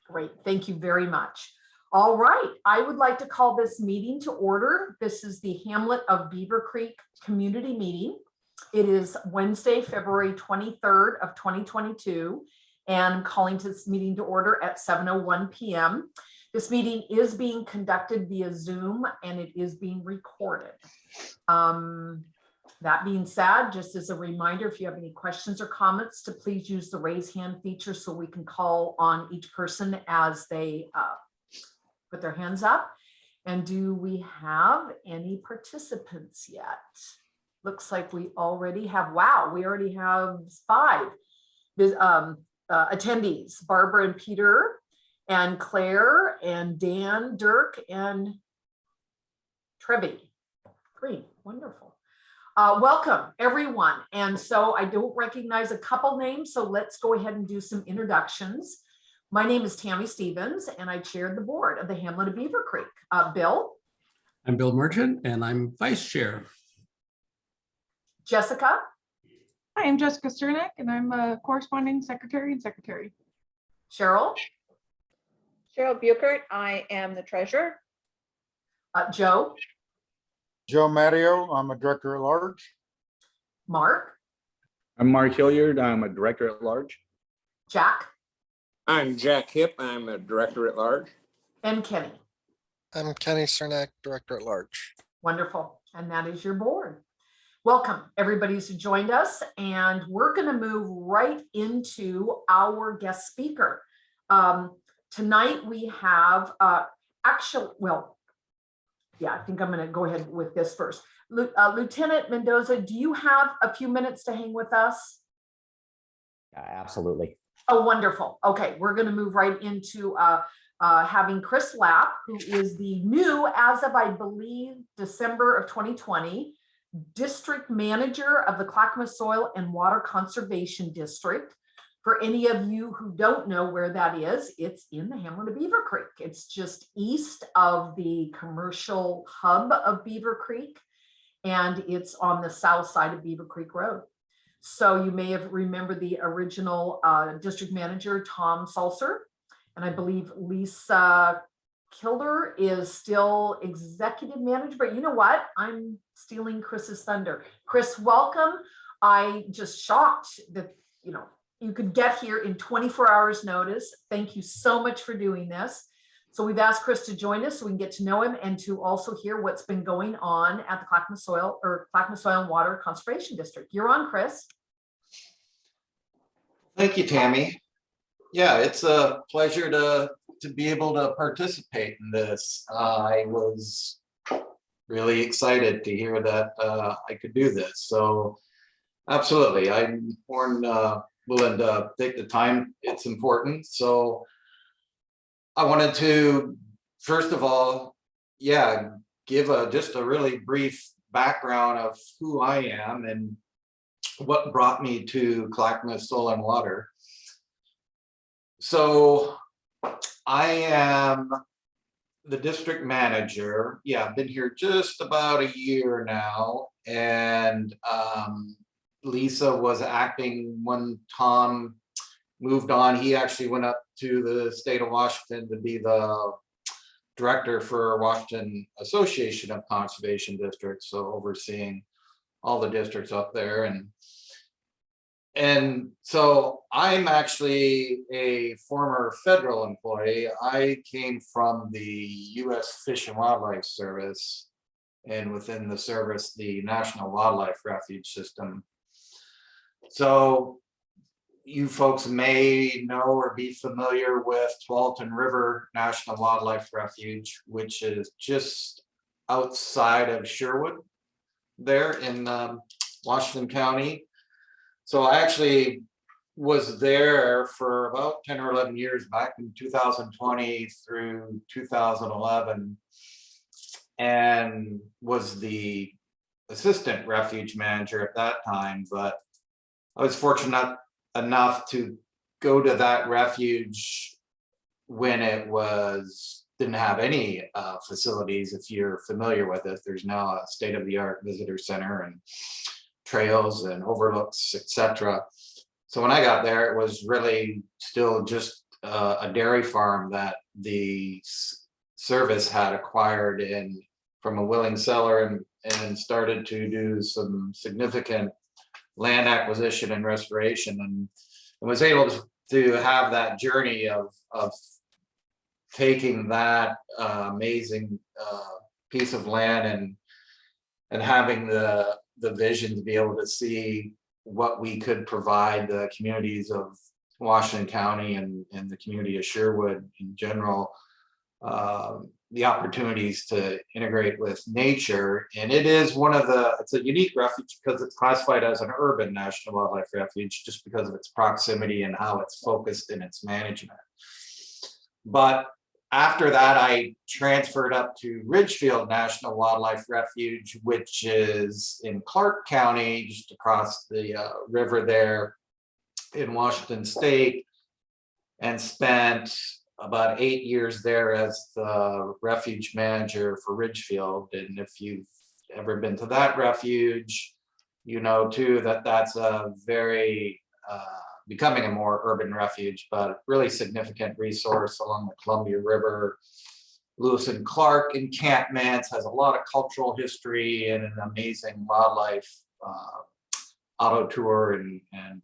Great, thank you very much. All right, I would like to call this meeting to order. This is the Hamlet of Beavercreek Community Meeting. It is Wednesday, February 23rd of 2022, and I'm calling this meeting to order at 7:01 p.m. This meeting is being conducted via Zoom and it is being recorded. That being said, just as a reminder, if you have any questions or comments, to please use the raise hand feature so we can call on each person as they put their hands up. And do we have any participants yet? Looks like we already have, wow, we already have 5 attendees, Barbara and Peter and Claire and Dan, Dirk and Trevi. Great, wonderful. Welcome everyone. And so I don't recognize a couple names, so let's go ahead and do some introductions. My name is Tammy Stevens and I chair the board of the Hamlet of Beavercreek. Bill? I'm Bill Merchant and I'm vice chair. Jessica? Hi, I'm Jessica Cernak and I'm a corresponding secretary and secretary. Cheryl? Cheryl Buchert, I am the treasurer. Joe? Joe Matteo, I'm a director at large. Mark? I'm Mark Hilliard. I'm a director at large. Jack? I'm Jack Hipp. I'm a director at large. And Kenny? I'm Kenny Cernak, director at large. Wonderful. And that is your board. Welcome everybody who's joined us. And we're going to move right into our guest speaker. Tonight we have I think I'm going to go ahead with this first. Lieutenant Mendoza, do you have a few minutes to hang with us? Absolutely. Oh, wonderful. Okay, we're going to move right into having Chris Lapp, who is the new, as of I believe, December of 2020, district manager of the Clackamas Soil and Water Conservation District. For any of you who don't know where that is, it's in the Hamlet of Beavercreek. It's just east of the commercial hub of Beavercreek, and it's on the south side of Beavercreek Road. So you may have remembered the original district manager, Tom Salser, and I believe Lisa Kilder is still executive manager, but you know what? I'm stealing Chris's thunder. Chris, welcome. I just shocked that, you could get here in 24 hours notice. Thank you so much for doing this. So we've asked Chris to join us so we can get to know him and to also hear what's been going on at the Clackamas Soil and Water Conservation District. You're on, Chris. Thank you, Tammy. Yeah, it's a pleasure to be able to participate in this. I was really excited to hear that I could do this. So absolutely, I'm willing to take the time. It's important. So I wanted to, first of all, give just a really brief background of who I am and what brought me to Clackamas Soil and Water. So I am the district manager. I've been here just about a year now, and Lisa was acting when Tom moved on. He actually went up to the state of Washington to be the director for Washington Association of Conservation Districts, so overseeing all the districts up there. And so I'm actually a former federal employee. I came from the U.S. Fish and Wildlife Service, and within the service, the National Wildlife Refuge System. So you folks may know or be familiar with Tualatin River National Wildlife Refuge, which is just outside of Sherwood there in Washington County. So I actually was there for about 10 or 11 years back in 2020 through 2011, and was the assistant refuge manager at that time. But I was fortunate enough to go to that refuge when it didn't have any facilities. If you're familiar with it, there's now a state-of-the-art visitor center and trails and overlooks, etc. So when I got there, it was really still just a dairy farm that the service had acquired from a willing seller and started to do some significant land acquisition and restoration, and was able to have that journey of taking that amazing piece of land and having the vision to be able to see what we could provide the communities of Washington County and the community of Sherwood in general, the opportunities to integrate with nature. And it is it's a unique refuge because it's classified as an urban national wildlife refuge just because of its proximity and how it's focused in its management. But after that, I transferred up to Ridgefield National Wildlife Refuge, which is in Clark County, just across the river there in Washington State, and spent about 8 years there as the refuge manager for Ridgefield. And if you've ever been to that refuge, you know too that that's a very becoming a more urban refuge, but really significant resource along the Columbia River. Lewis and Clark encampments, has a lot of cultural history and an amazing wildlife auto tour and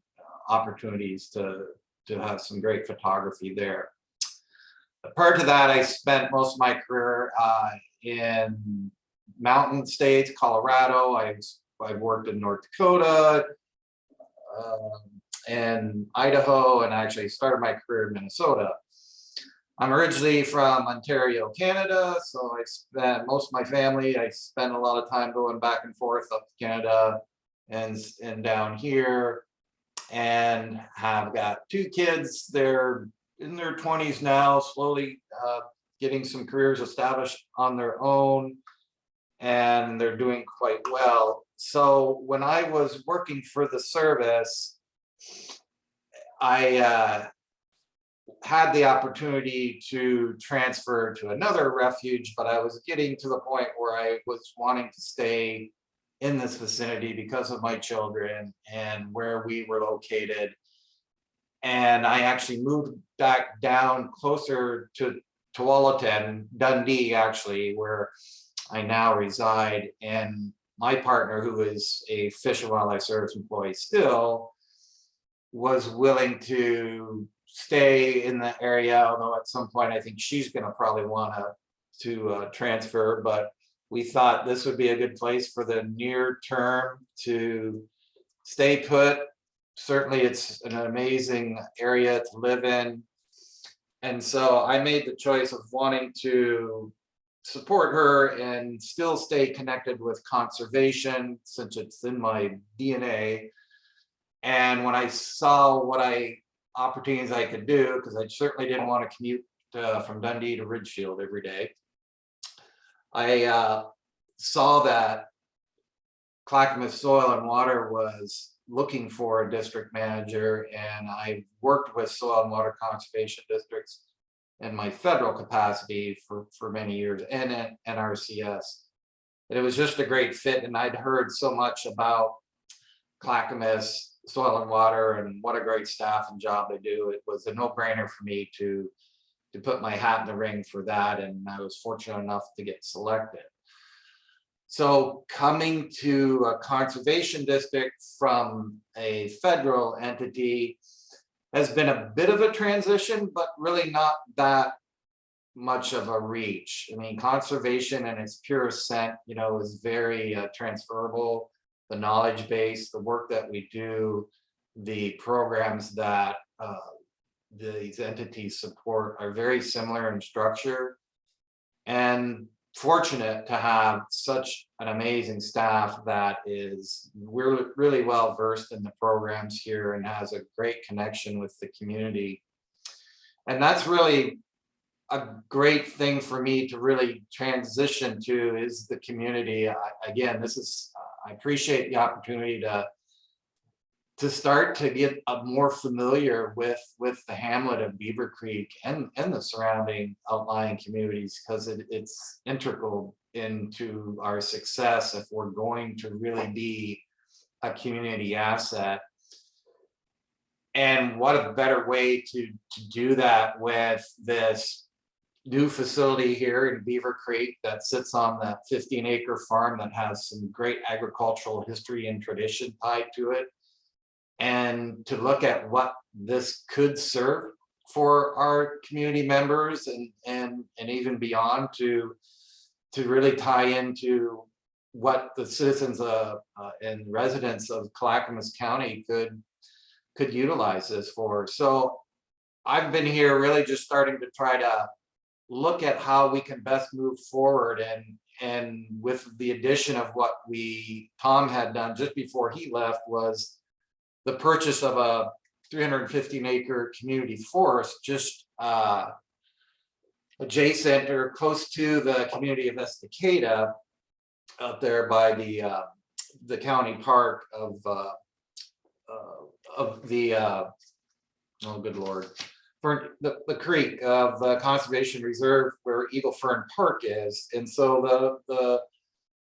opportunities to have some great photography there. But prior to that, I spent most of my career in mountain states, Colorado. I've worked in North Dakota, and Idaho, and actually started my career in Minnesota. I'm originally from Ontario, Canada, so I spent most of my family, I spent a lot of time going back and forth up to Canada and down here, and have got 2 kids. They're in their 20s now, slowly getting some careers established on their own, and they're doing quite well. So when I was working for the service, I had the opportunity to transfer to another refuge, but I was getting to the point where I was wanting to stay in this vicinity because of my children and where we were located. And I actually moved back down closer to Tualatin, Dundee, actually, where I now reside. And my partner, who is a Fish and Wildlife Service employee still, was willing to stay in the area, although at some point I think she's going to probably want to transfer. But we thought this would be a good place for the near term to stay put. Certainly, it's an amazing area to live in. And so I made the choice of wanting to support her and still stay connected with conservation, since it's in my DNA. And when I saw what opportunities I could do, because I certainly didn't want to commute from Dundee to Ridgefield every day, I saw that Clackamas Soil and Water was looking for a district manager, and I worked with soil and water conservation districts in my federal capacity for many years, and at NRCS. And it was just a great fit, and I'd heard so much about Clackamas Soil and Water and what a great staff and job they do. It was a no-brainer for me to put my hat in the ring for that, and I was fortunate enough to get selected. So coming to a conservation district from a federal entity has been a bit of a transition, but really not that much of a reach. I mean, conservation in its purest sense, is very transferable. The knowledge base, the work that we do, the programs that these entities support are very similar in structure. And fortunate to have such an amazing staff that is really well versed in the programs here and has a great connection with the community. And that's really a great thing for me to really transition to, is the community. I appreciate the opportunity to start to get more familiar with the Hamlet of Beavercreek and the surrounding outlying communities, because it's integral into our success if we're going to really be a community asset. And what a better way to do that with this new facility here in Beavercreek that sits on that 15-acre farm that has some great agricultural history and tradition tied to it. And to look at what this could serve for our community members and even beyond, to really tie into what the citizens and residents of Clackamas County could utilize this for. So I've been here really just starting to try to look at how we can best move forward, and with the addition of what Tom had done just before he left, was the purchase of a 315-acre community forest just adjacent or close to the community of Estacada, out there by the county park of the oh good Lord, for the creek of the conservation reserve where Eagle Fern Park is. And so the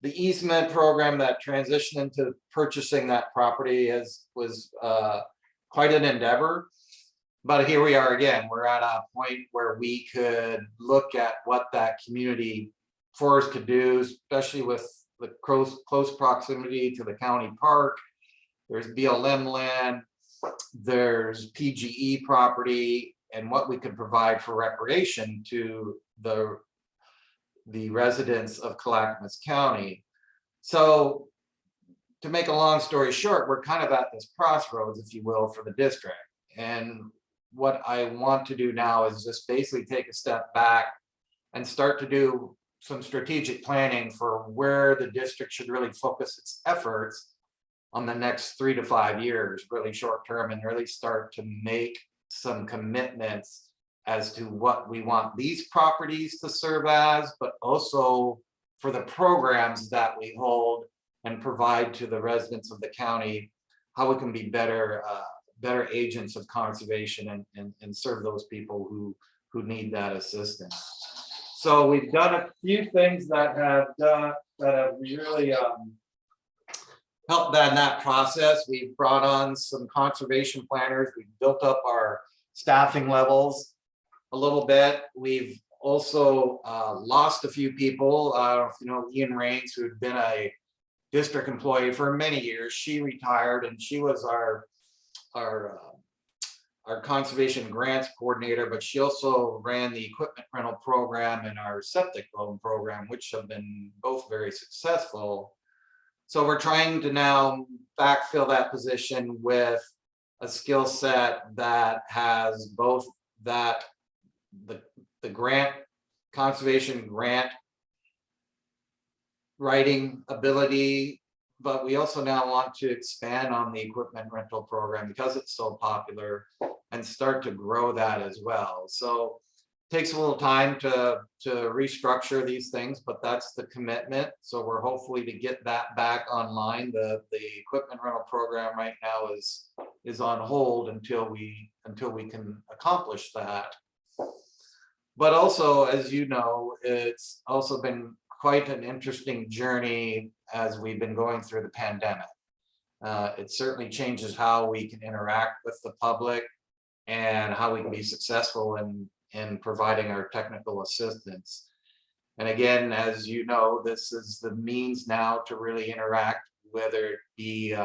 easement program that transitioned into purchasing that property was quite an endeavor. But here we are again, we're at a point where we could look at what that community forest could do, especially with the close proximity to the county park. There's BLM land, there's PGE property, and what we could provide for recreation to the residents of Clackamas County. So to make a long story short, we're kind of at this crossroads, if you will, for the district. And what I want to do now is just basically take a step back and start to do some strategic planning for where the district should really focus its efforts on the next 3 to 5 years, really short term, and really start to make some commitments as to what we want these properties to serve as, but also for the programs that we hold and provide to the residents of the county, how we can be better agents of conservation and serve those people who need that assistance. So we've done a few things that have really helped in that process. We've brought on some conservation planners. We've built up our staffing levels a little bit. We've also lost a few people. I don't know if you know Ian Rains, who had been a district employee for many years. She retired, and she was our conservation grants coordinator, but she also ran the equipment rental program and our septic loan program, which have been both very successful. So we're trying to now backfill that position with a skill set that has both the grant, conservation grant writing ability, but we also now want to expand on the equipment rental program because it's so popular and start to grow that as well. So it takes a little time to restructure these things, but that's the commitment. So we're hopefully to get that back online. The equipment rental program right now is on hold until we can accomplish that. But also, as you know, it's also been quite an interesting journey as we've been going through the pandemic. It certainly changes how we can interact with the public and how we can be successful in providing our technical assistance. And again, as you know, this is the means now to really interact, whether it be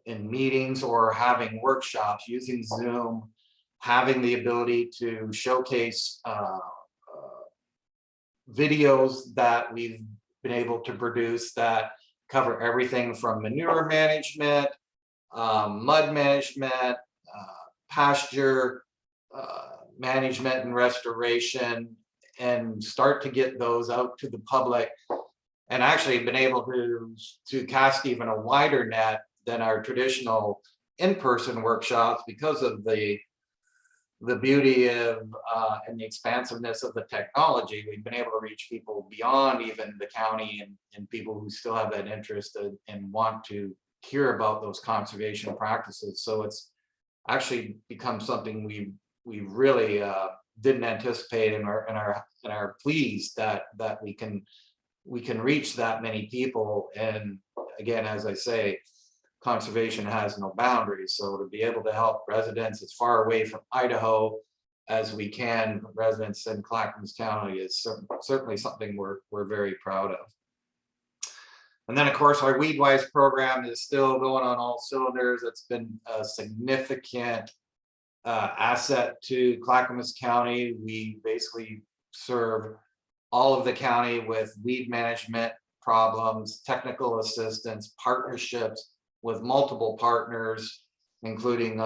in meetings or having workshops, using Zoom, having the ability to showcase videos that we've been able to produce that cover everything from manure management, mud management, pasture management and restoration, and start to get those out to the public, and actually been able to cast even a wider net than our traditional in-person workshops because of the beauty of and the expansiveness of the technology. We've been able to reach people beyond even the county and people who still have that interest and want to hear about those conservation practices. So it's actually become something we really didn't anticipate and are pleased that we can reach that many people. And again, as I say, conservation has no boundaries. So to be able to help residents as far away from Idaho as we can, residents in Clackamas County, is certainly something we're very proud of. And then, of course, our Weedwise program is still going on all cylinders. It's been a significant asset to Clackamas County. We basically serve all of the county with weed management problems, technical assistance, partnerships with multiple partners, including,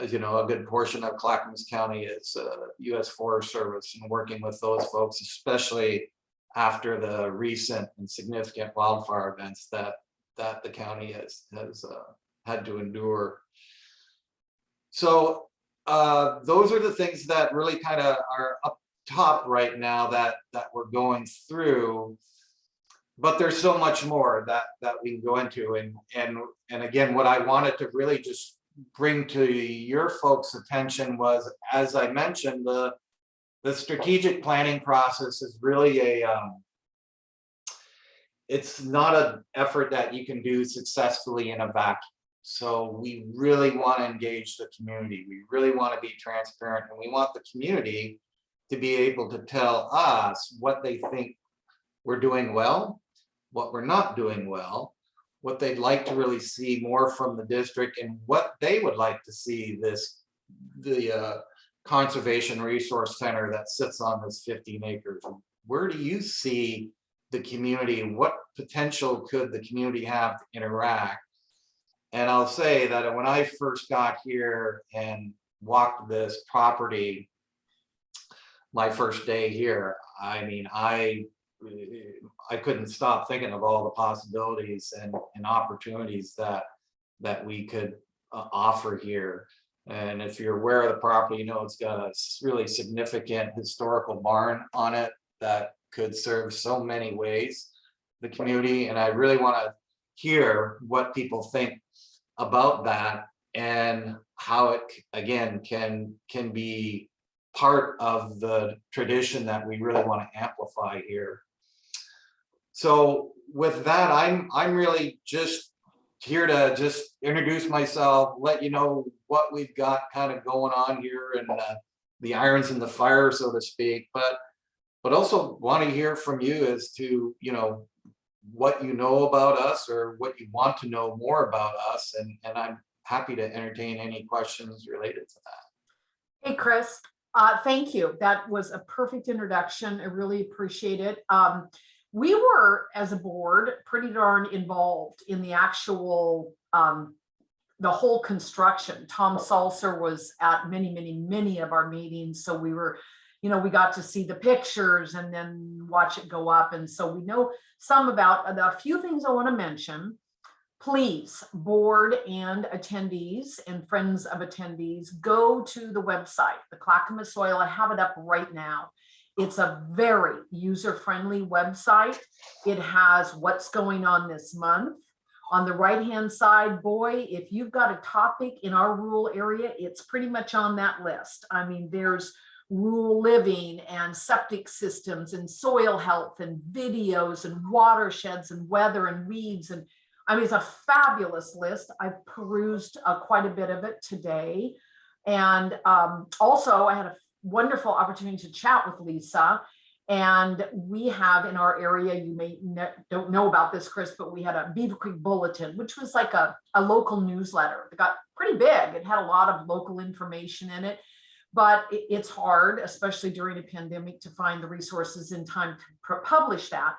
you know, a good portion of Clackamas County is U.S. Forest Service, and working with those folks, especially after the recent and significant wildfire events that the county has had to endure. So those are the things that really kind of are up top right now that we're going through. But there's so much more that we can go into, and again, what I wanted to really just bring to your folks' attention was, as I mentioned, the strategic planning process is really it's not an effort that you can do successfully in a vacuum. So we really want to engage the community. We really want to be transparent, and we want the community to be able to tell us what they think we're doing well, what we're not doing well, what they'd like to really see more from the district, and what they would like to see the conservation resource center that sits on this 15 acres. Where do you see the community? What potential could the community have to interact? And I'll say that when I first got here and walked this property, my first day here, I mean, I couldn't stop thinking of all the possibilities and opportunities that we could offer here. And if you're aware of the property, you know it's got a really significant historical barn on it that could serve so many ways the community. And I really want to hear what people think about that and how it again can be part of the tradition that we really want to amplify here. So with that, I'm really just here to just introduce myself, let you know what we've got kind of going on here, and the irons in the fire, so to speak, but also want to hear from you as to, you know, what you know about us or what you want to know more about us, and I'm happy to entertain any questions related to that. Hey, Chris, thank you. That was a perfect introduction. I really appreciate it. We were, as a board, pretty darn involved in the actual, the whole construction. Tom Salser was at many of our meetings. So we were, you know, we got to see the pictures and then watch it go up. And so we know some about a few things I want to mention. Please, board and attendees and friends of attendees, go to the website, the Clackamas Soil. I have it up right now. It's a very user-friendly website. It has what's going on this month. On the right-hand side, boy, if you've got a topic in our rural area, it's pretty much on that list. I mean, there's rural living and septic systems and soil health and videos and watersheds and weather and weeds. And I mean, it's a fabulous list. I've perused quite a bit of it today. And also I had a wonderful opportunity to chat with Lisa. And we have in our area, you may don't know about this, Chris, but we had a Beavercreek Bulletin, which was like a local newsletter. It got pretty big. It had a lot of local information in it, but it's hard, especially during a pandemic, to find the resources in time to publish that.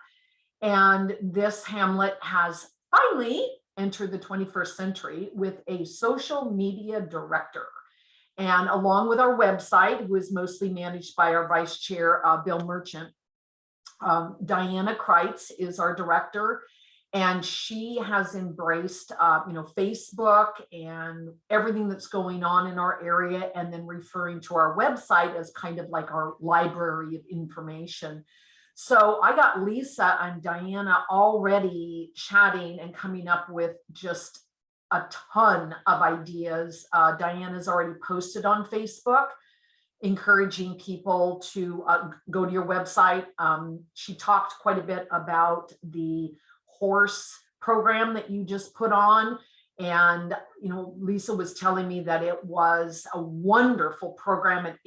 And this Hamlet has finally entered the 21st century with a social media director. And along with our website, who is mostly managed by our vice chair, Bill Merchant, Diana Kreitz is our director, and she has embraced, you know, Facebook and everything that's going on in our area, and then referring to our website as kind of like our library of information. So I got Lisa and Diana already chatting and coming up with just a ton of ideas. Diana's already posted on Facebook, encouraging people to go to your website. She talked quite a bit about the horse program that you just put on. And, you know, Lisa was telling me that it was a wonderful program, and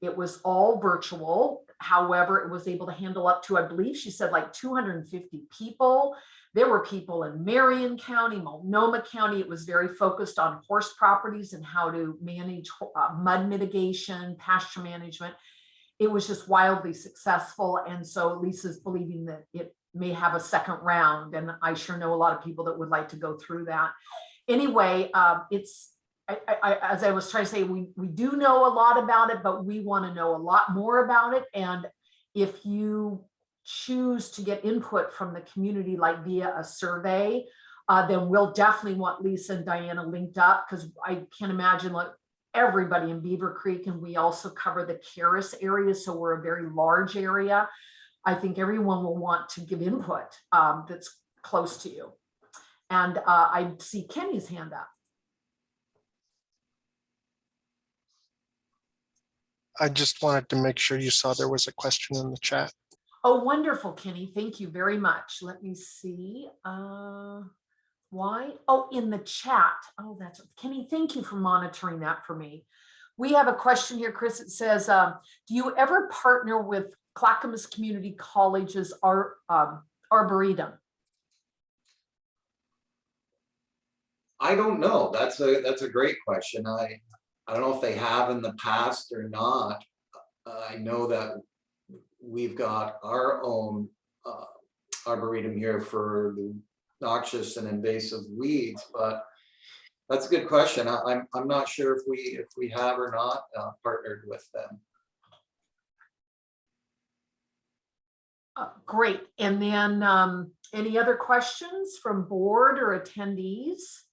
it was all virtual. However, it was able to handle up to, I believe she said, like 250 people. There were people in Marion County, Multnomah County. It was very focused on horse properties and how to manage mud mitigation, pasture management. It was just wildly successful. And so Lisa's believing that it may have a second round. And I sure know a lot of people that would like to go through that. Anyway, as I was trying to say, we do know a lot about it, but we want to know a lot more about it. And if you choose to get input from the community, like via a survey, then we'll definitely want Lisa and Diana linked up, because I can't imagine like everybody in Beavercreek, and we also cover the Karis area, so we're a very large area. I think everyone will want to give input that's close to you. And I see Kenny's hand up. I just wanted to make sure you saw there was a question in the chat. Oh, wonderful, Kenny. Thank you very much. Let me see. Why? Oh, in the chat. Oh, that's Kenny. Thank you for monitoring that for me. We have a question here, Chris. It says, do you ever partner with Clackamas Community College's Arboretum? I don't know. That's a great question. I don't know if they have in the past or not. I know that we've got our own arboretum here for the noxious and invasive weeds, but that's a good question. I'm not sure if we have or not partnered with them. Great. And then any other questions from board or attendees?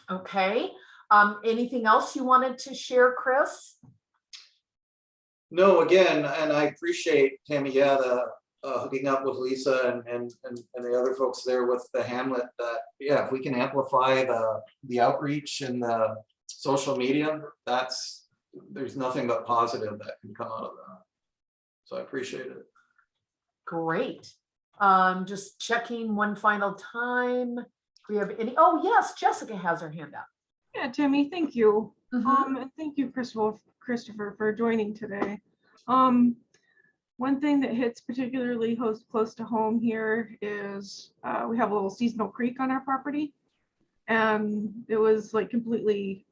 Okay. Anything else you wanted to share, Chris? No, again, and I appreciate Tammy, hooking up with Lisa and the other folks there with the Hamlet. That if we can amplify the outreach and the social media, there's nothing but positive that can come out of that. So I appreciate it. Great. Just checking one final time. Do we have any? Oh yes, Jessica has her hand up. Yeah, Tammy, thank you. Mhm. And thank you, Christopher, for joining today. One thing that hits particularly close to home here is we have a little seasonal creek on our property, and it was like completely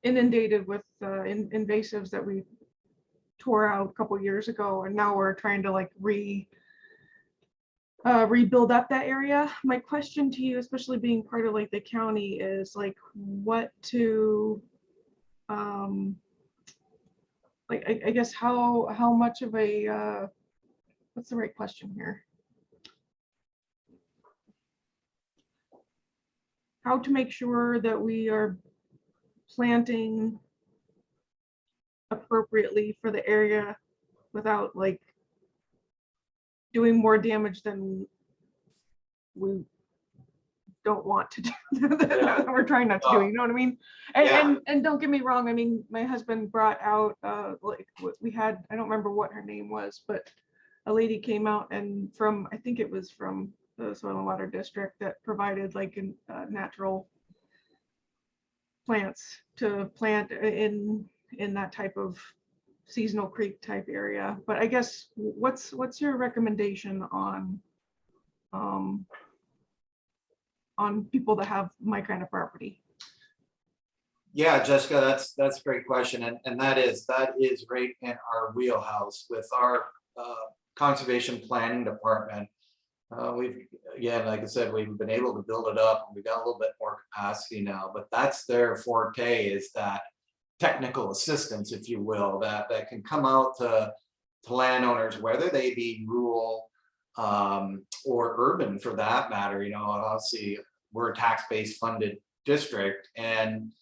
inundated with invasives that we tore out a couple years ago, and now we're trying to like rebuild up that area. My question to you, especially being part of like the county, is like what to like I guess how much of a what's the right question here? How to make sure that we are planting appropriately for the area without like doing more damage than we don't want to do. That we're trying not to do, you know what I mean? And don't get me wrong, I mean, my husband brought out like we had, I don't remember what her name was, but a lady came out and from, I think it was from the Soil and Water District, that provided like natural plants to plant in that type of seasonal creek type area. But I guess what's your recommendation on people that have my kind of property? Yeah, Jessica, that's a great question, and that is right in our wheelhouse with our conservation planning department. We've, again, like I said, we've been able to build it up. We've got a little bit more capacity now, but that's their forte, is that technical assistance, if you will, that can come out to landowners, whether they be rural or urban for that matter. You know, obviously we're a tax-based funded district, and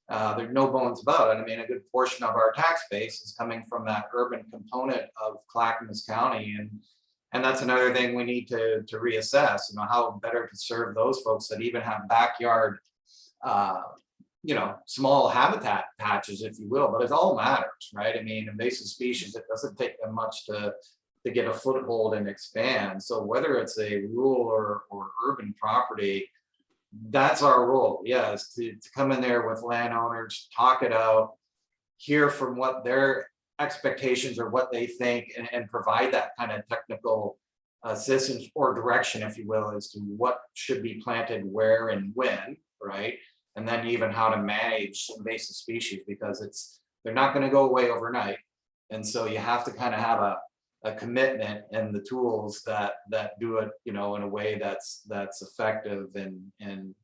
there's no bones about it. I mean, a good portion of our tax base is coming from that urban component of Clackamas County, and that's another thing we need to reassess. You know, how better to serve those folks that even have backyard, you know, small habitat patches, if you will. But it all matters, right? I mean, invasive species, it doesn't take them much to to get a foothold and expand. So whether it's a rural or urban property, that's our role, yes, to come in there with landowners, talk it out, hear from what their expectations or what they think, and provide that kind of technical assistance or direction, if you will, as to what should be planted where and when, right? And then even how to manage invasive species, because they're not going to go away overnight. And so you have to kind of have a commitment and the tools that do it, in a way that's effective and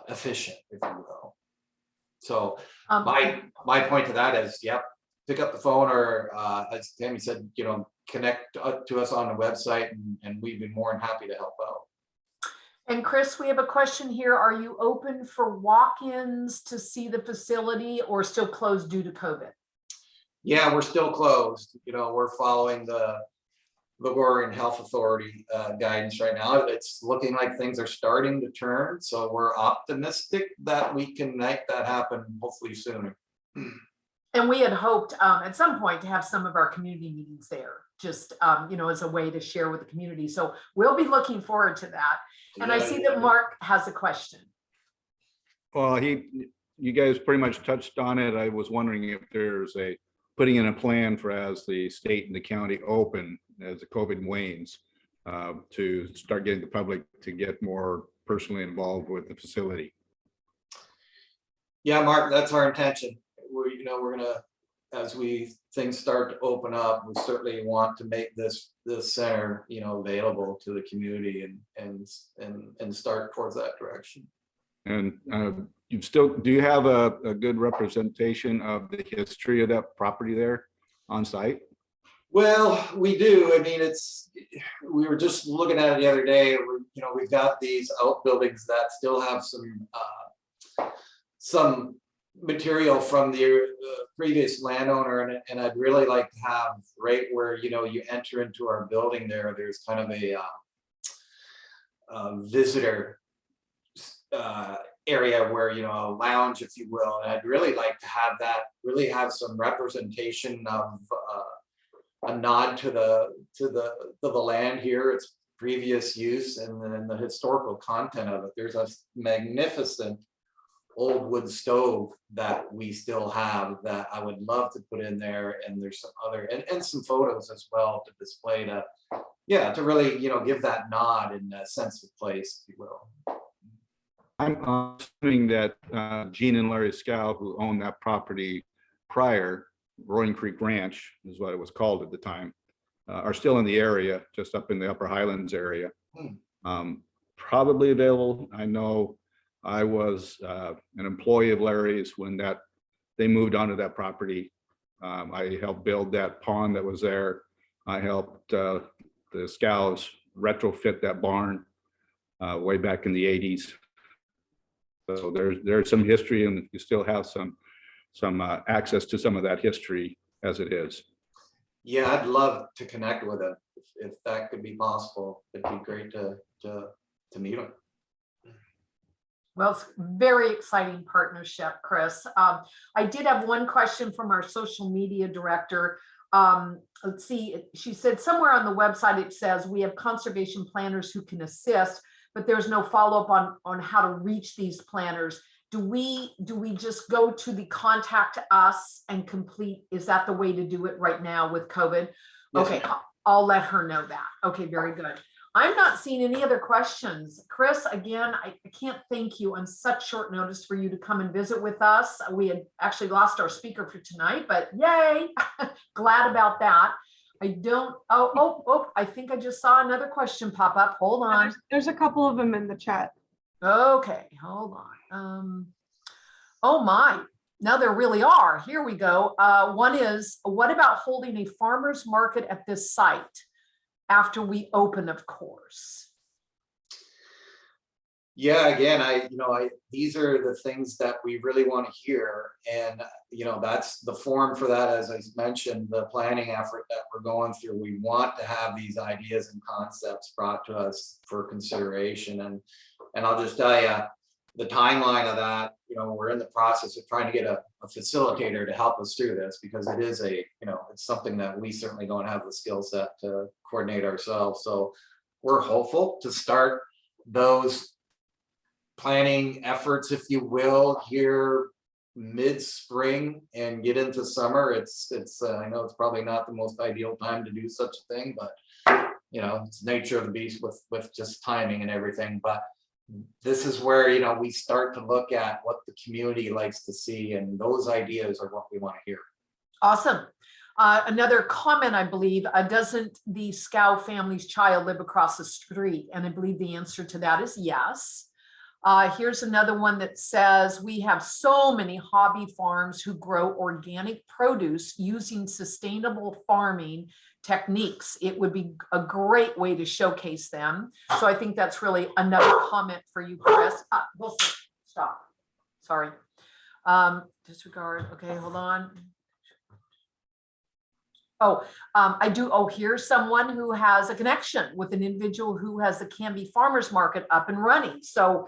efficient, if you will. So my point to that is, yep, pick up the phone, or as Tammy said, connect to us on the website, and we'd be more than happy to help out. And Chris, we have a question here. Are you open for walk-ins to see the facility, or still closed due to COVID? Yeah, we're still closed. We're following the Oregon Health Authority guidance right now. It's looking like things are starting to turn, so we're optimistic that we can make that happen hopefully sooner. And we had hoped at some point to have some of our community meetings there, just as a way to share with the community. So we'll be looking forward to that. And I see that Mark has a question. Well, you guys pretty much touched on it. I was wondering if there's putting in a plan for, as the state and the county open, as the COVID wanes, to start getting the public to get more personally involved with the facility. Yeah, Mark, that's our intention. We're gonna, as things start to open up, we certainly want to make this center, available to the community and start towards that direction. And do you have a good representation of the history of that property there on site? Well, we do. I mean, we were just looking at it the other day. We've got these outbuildings that still have some material from the previous landowner, and I'd really like to have right where you enter into our building there's kind of a visitor area where a lounge, if you will, and I'd really like to have that really have some representation of a nod to the land here, its previous use, and then the historical content of it. There's a magnificent old wood stove that we still have that I would love to put in there, and there's some other and some photos as well to display to really give that nod and a sense of place, if you will. I'm assuming that Gene and Larry Scow, who owned that property prior, Roaring Creek Ranch is what it was called at the time, are still in the area, just up in the Upper Highlands area. Probably available. I know I was an employee of Larry's when they moved onto that property. I helped build that pond that was there. I helped the Scows retrofit that barn way back in the 80s. So there's some history, and you still have some access to some of that history as it is. Yeah, I'd love to connect with him if that could be possible. It'd be great to meet him. Well, it's very exciting partnership, Chris. I did have one question from our social media director. Let's see, she said somewhere on the website it says we have conservation planners who can assist, but there's no follow-up on how to reach these planners. Do we just go to the contact us and complete? Is that the way to do it right now with COVID? Yes, Okay, I'll let her know that. Okay, very good. I'm not seeing any other questions. Chris, again, I can't thank you on such short notice for you to come and visit with us. We had actually lost our speaker for tonight, but yay, glad about that. I think I just saw another question pop up. Hold on. There's a couple of them in the chat. Okay, hold on. Oh my, now there really are. Here we go. One is, what about holding a farmer's market at this site after we open, of course? Yeah, again, these are the things that we really want to hear, and that's the forum for that. As I mentioned, the planning effort that we're going through, we want to have these ideas and concepts brought to us for consideration, and I'll just tell you, the timeline of that, we're in the process of trying to get a facilitator to help us through this, because it is it's something that we certainly don't have the skill set to coordinate ourselves. So we're hopeful to start those planning efforts, if you will, here mid-spring and get into summer. It's I know it's probably not the most ideal time to do such a thing, but it's nature of the beast with just timing and everything. But this is where we start to look at what the community likes to see, and those ideas are what we want to hear. Awesome. Another comment, I believe, doesn't the Scow family's child live across the street? And I believe the answer to that is yes. Here's another one that says, we have so many hobby farms who grow organic produce using sustainable farming techniques. It would be a great way to showcase them. So I think that's really another comment for you, Chris. Wilson, stop. Sorry. Disregard. Okay, hold on. I do. Here's someone who has a connection with an individual who has the Camby Farmers Market up and running. So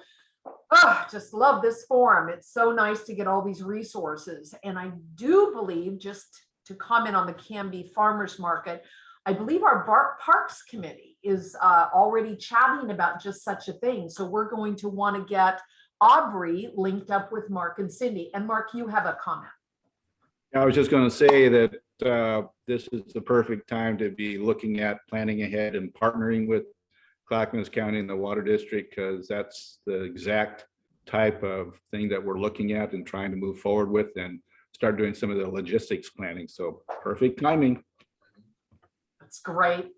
just love this forum. It's so nice to get all these resources. And I do believe, just to comment on the Camby Farmers Market, I believe our Parks Committee is already chatting about just such a thing. So we're going to want to get Aubrey linked up with Mark and Cindy. And Mark, you have a comment. I was just going to say that this is the perfect time to be looking at planning ahead and partnering with Clackamas County and the Water District, because that's the exact type of thing that we're looking at and trying to move forward with and start doing some of the logistics planning. So perfect timing. That's great.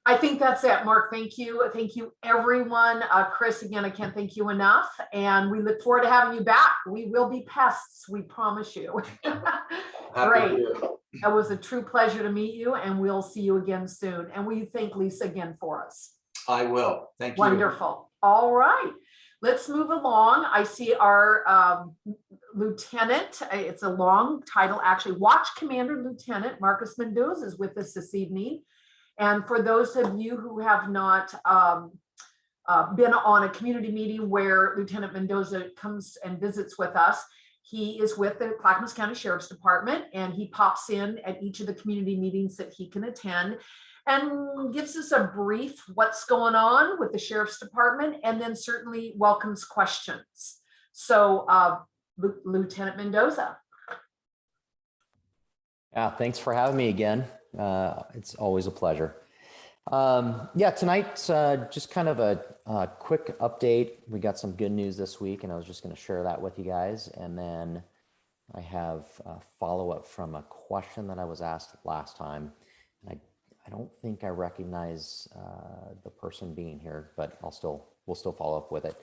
I think that's it, Mark. Thank you. Thank you, everyone. Chris, again, I can't thank you enough. And we look forward to having you back. We will be pests, we promise you. Great. It was a true pleasure to meet you, and we'll see you again soon. And will you thank Lisa again for us? I will. Thank you. Wonderful. All right. Let's move along. I see our lieutenant. It's a long title, actually. Watch Commander Lieutenant Marcus Mendoza is with us this evening. And for those of you who have not been on a community meeting where Lieutenant Mendoza comes and visits with us, he is with the Clackamas County Sheriff's Department, and he pops in at each of the community meetings that he can attend and gives us a brief what's going on with the Sheriff's Department, and then certainly welcomes questions. So Lieutenant Mendoza. Yeah, thanks for having me again. It's always a pleasure. Yeah, tonight's just kind of a quick update. We got some good news this week, and I was just going to share that with you guys. And then I have a follow-up from a question that I was asked last time. I don't think I recognize the person being here, but we'll still follow up with it.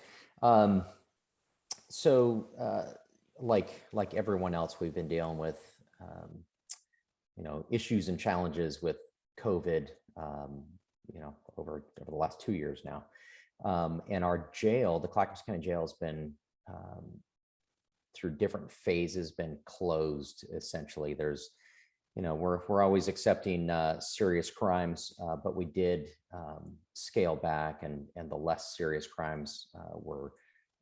Like everyone else, we've been dealing with issues and challenges with COVID, over the last 2 years now. And our jail, the Clackamas County Jail, has been through different phases, been closed. Essentially, there's, we're always accepting serious crimes, but we did scale back, and the less serious crimes were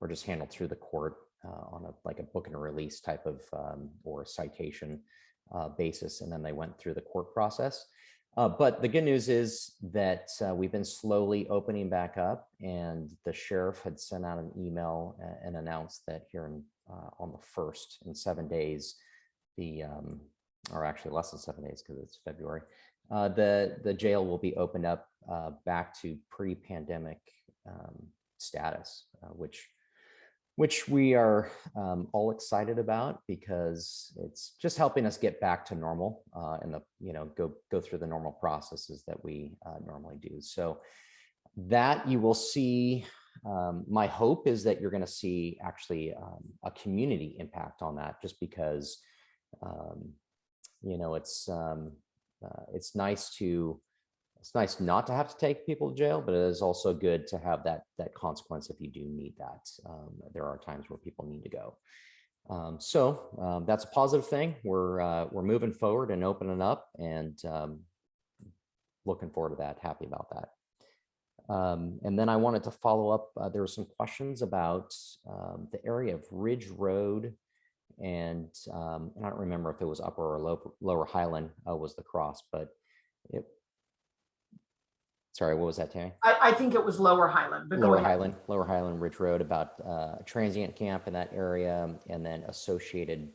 just handled through the court on a book and release type of or a citation basis, and then they went through the court process. But the good news is that we've been slowly opening back up, and the sheriff had sent out an email and announced that here on the 1st, in 7 days, or actually less than 7 days because it's February, the jail will be opened up back to pre-pandemic status, which we are all excited about, because it's just helping us get back to normal and go through the normal processes that we normally do. So that you will see. My hope is that you're going to see actually a community impact on that, just because it's nice not to have to take people to jail, but it is also good to have that consequence if you do need that. There are times where people need to go. So that's a positive thing. We're moving forward and opening up, and looking forward to that. Happy about that. And then I wanted to follow up. There were some questions about the area of Ridge Road, and I don't remember if it was Upper or Lower Highland was the cross, but it. Sorry, what was that, Tammy? I think it was Lower Highland, but go Lower ahead. Highland Ridge Road, about a transient camp in that area, and then associated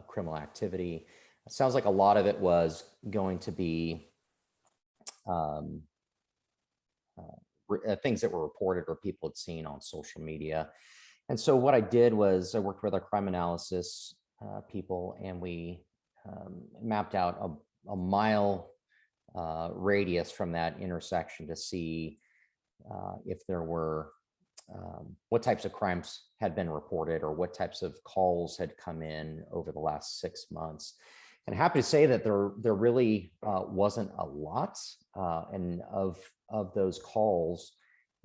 criminal activity. It sounds like a lot of it was going to be things that were reported or people had seen on social media. And so what I did was I worked with our crime analysis people, and we mapped out a mile radius from that intersection to see if there were what types of crimes had been reported or what types of calls had come in over the last 6 months. And happy to say that there really wasn't a lot. And of those calls,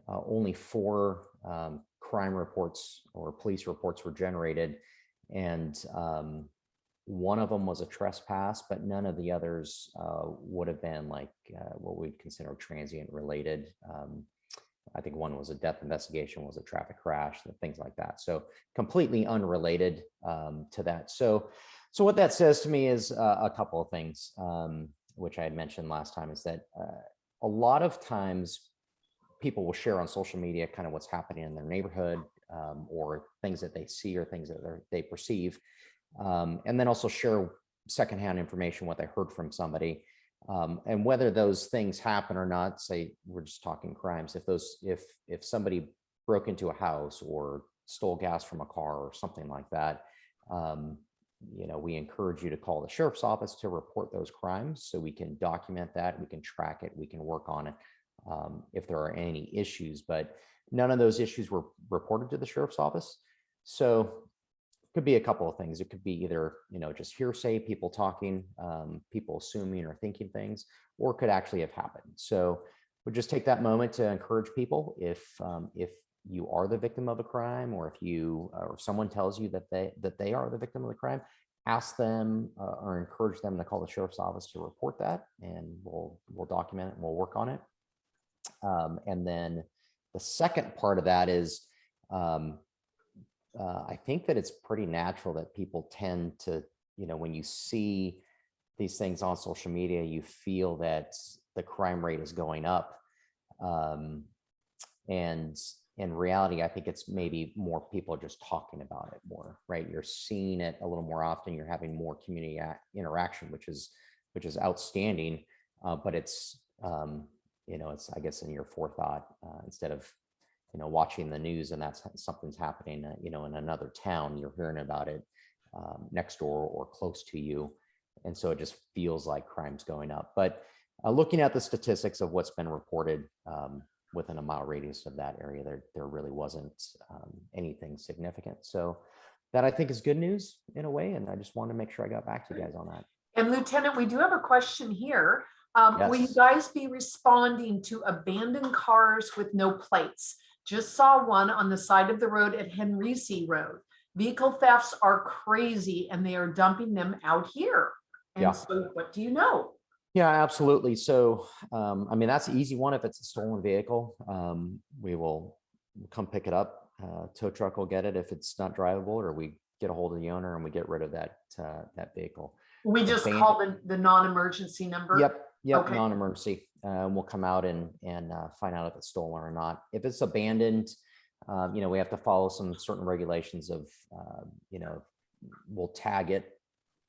only 4 crime reports or police reports were generated. And one of them was a trespass, but none of the others would have been like what we'd consider transient related. I think one was a death investigation, was a traffic crash, and things like that. So completely unrelated to that. So what that says to me is a couple of things, which I had mentioned last time, is that a lot of times people will share on social media kind of what's happening in their neighborhood, or things that they see or things that they perceive. And then also share secondhand information, what they heard from somebody. And whether those things happen or not, say we're just talking crimes, if somebody broke into a house or stole gas from a car or something like that, we encourage you to call the sheriff's office to report those crimes so we can document that, we can track it, we can work on it if there are any issues. But none of those issues were reported to the sheriff's office. So could be a couple of things. It could be either, just hearsay, people talking, people assuming or thinking things, or it could actually have happened. So we'll just take that moment to encourage people. If you are the victim of a crime, or if someone tells you that they are the victim of the crime, ask them or encourage them to call the sheriff's office to report that, and we'll document it and we'll work on it. And then the second part of that is, I think that it's pretty natural that people tend to, when you see these things on social media, you feel that the crime rate is going up. And in reality, I think it's maybe more people are just talking about it more, right? You're seeing it a little more often. You're having more community interaction, which is outstanding. But it's, it's, I guess, in your forethought instead of, watching the news and that's something's happening, in another town, you're hearing about it next door or close to you. And so it just feels like crime's going up. But looking at the statistics of what's been reported within a mile radius of that area, there really wasn't anything significant. So that, I think, is good news in a way. And I just wanted to make sure I got back to you guys on that. And Lieutenant, we do have a question here. Will you Yes. guys be responding to abandoned cars with no plates? Just saw one on the side of the road at Henrici Road. Vehicle thefts are crazy and they are dumping them out here. And Yeah. so what do you know? Yeah, absolutely. So, that's an easy one. If it's a stolen vehicle, we will come pick it up. Tow truck will get it if it's not drivable, or we get a hold of the owner and we get rid of that vehicle. We just call the non-emergency number? Yep, Okay. non-emergency. We'll come out and find out if it's stolen or not. If it's abandoned, we have to follow some certain regulations of, we'll tag it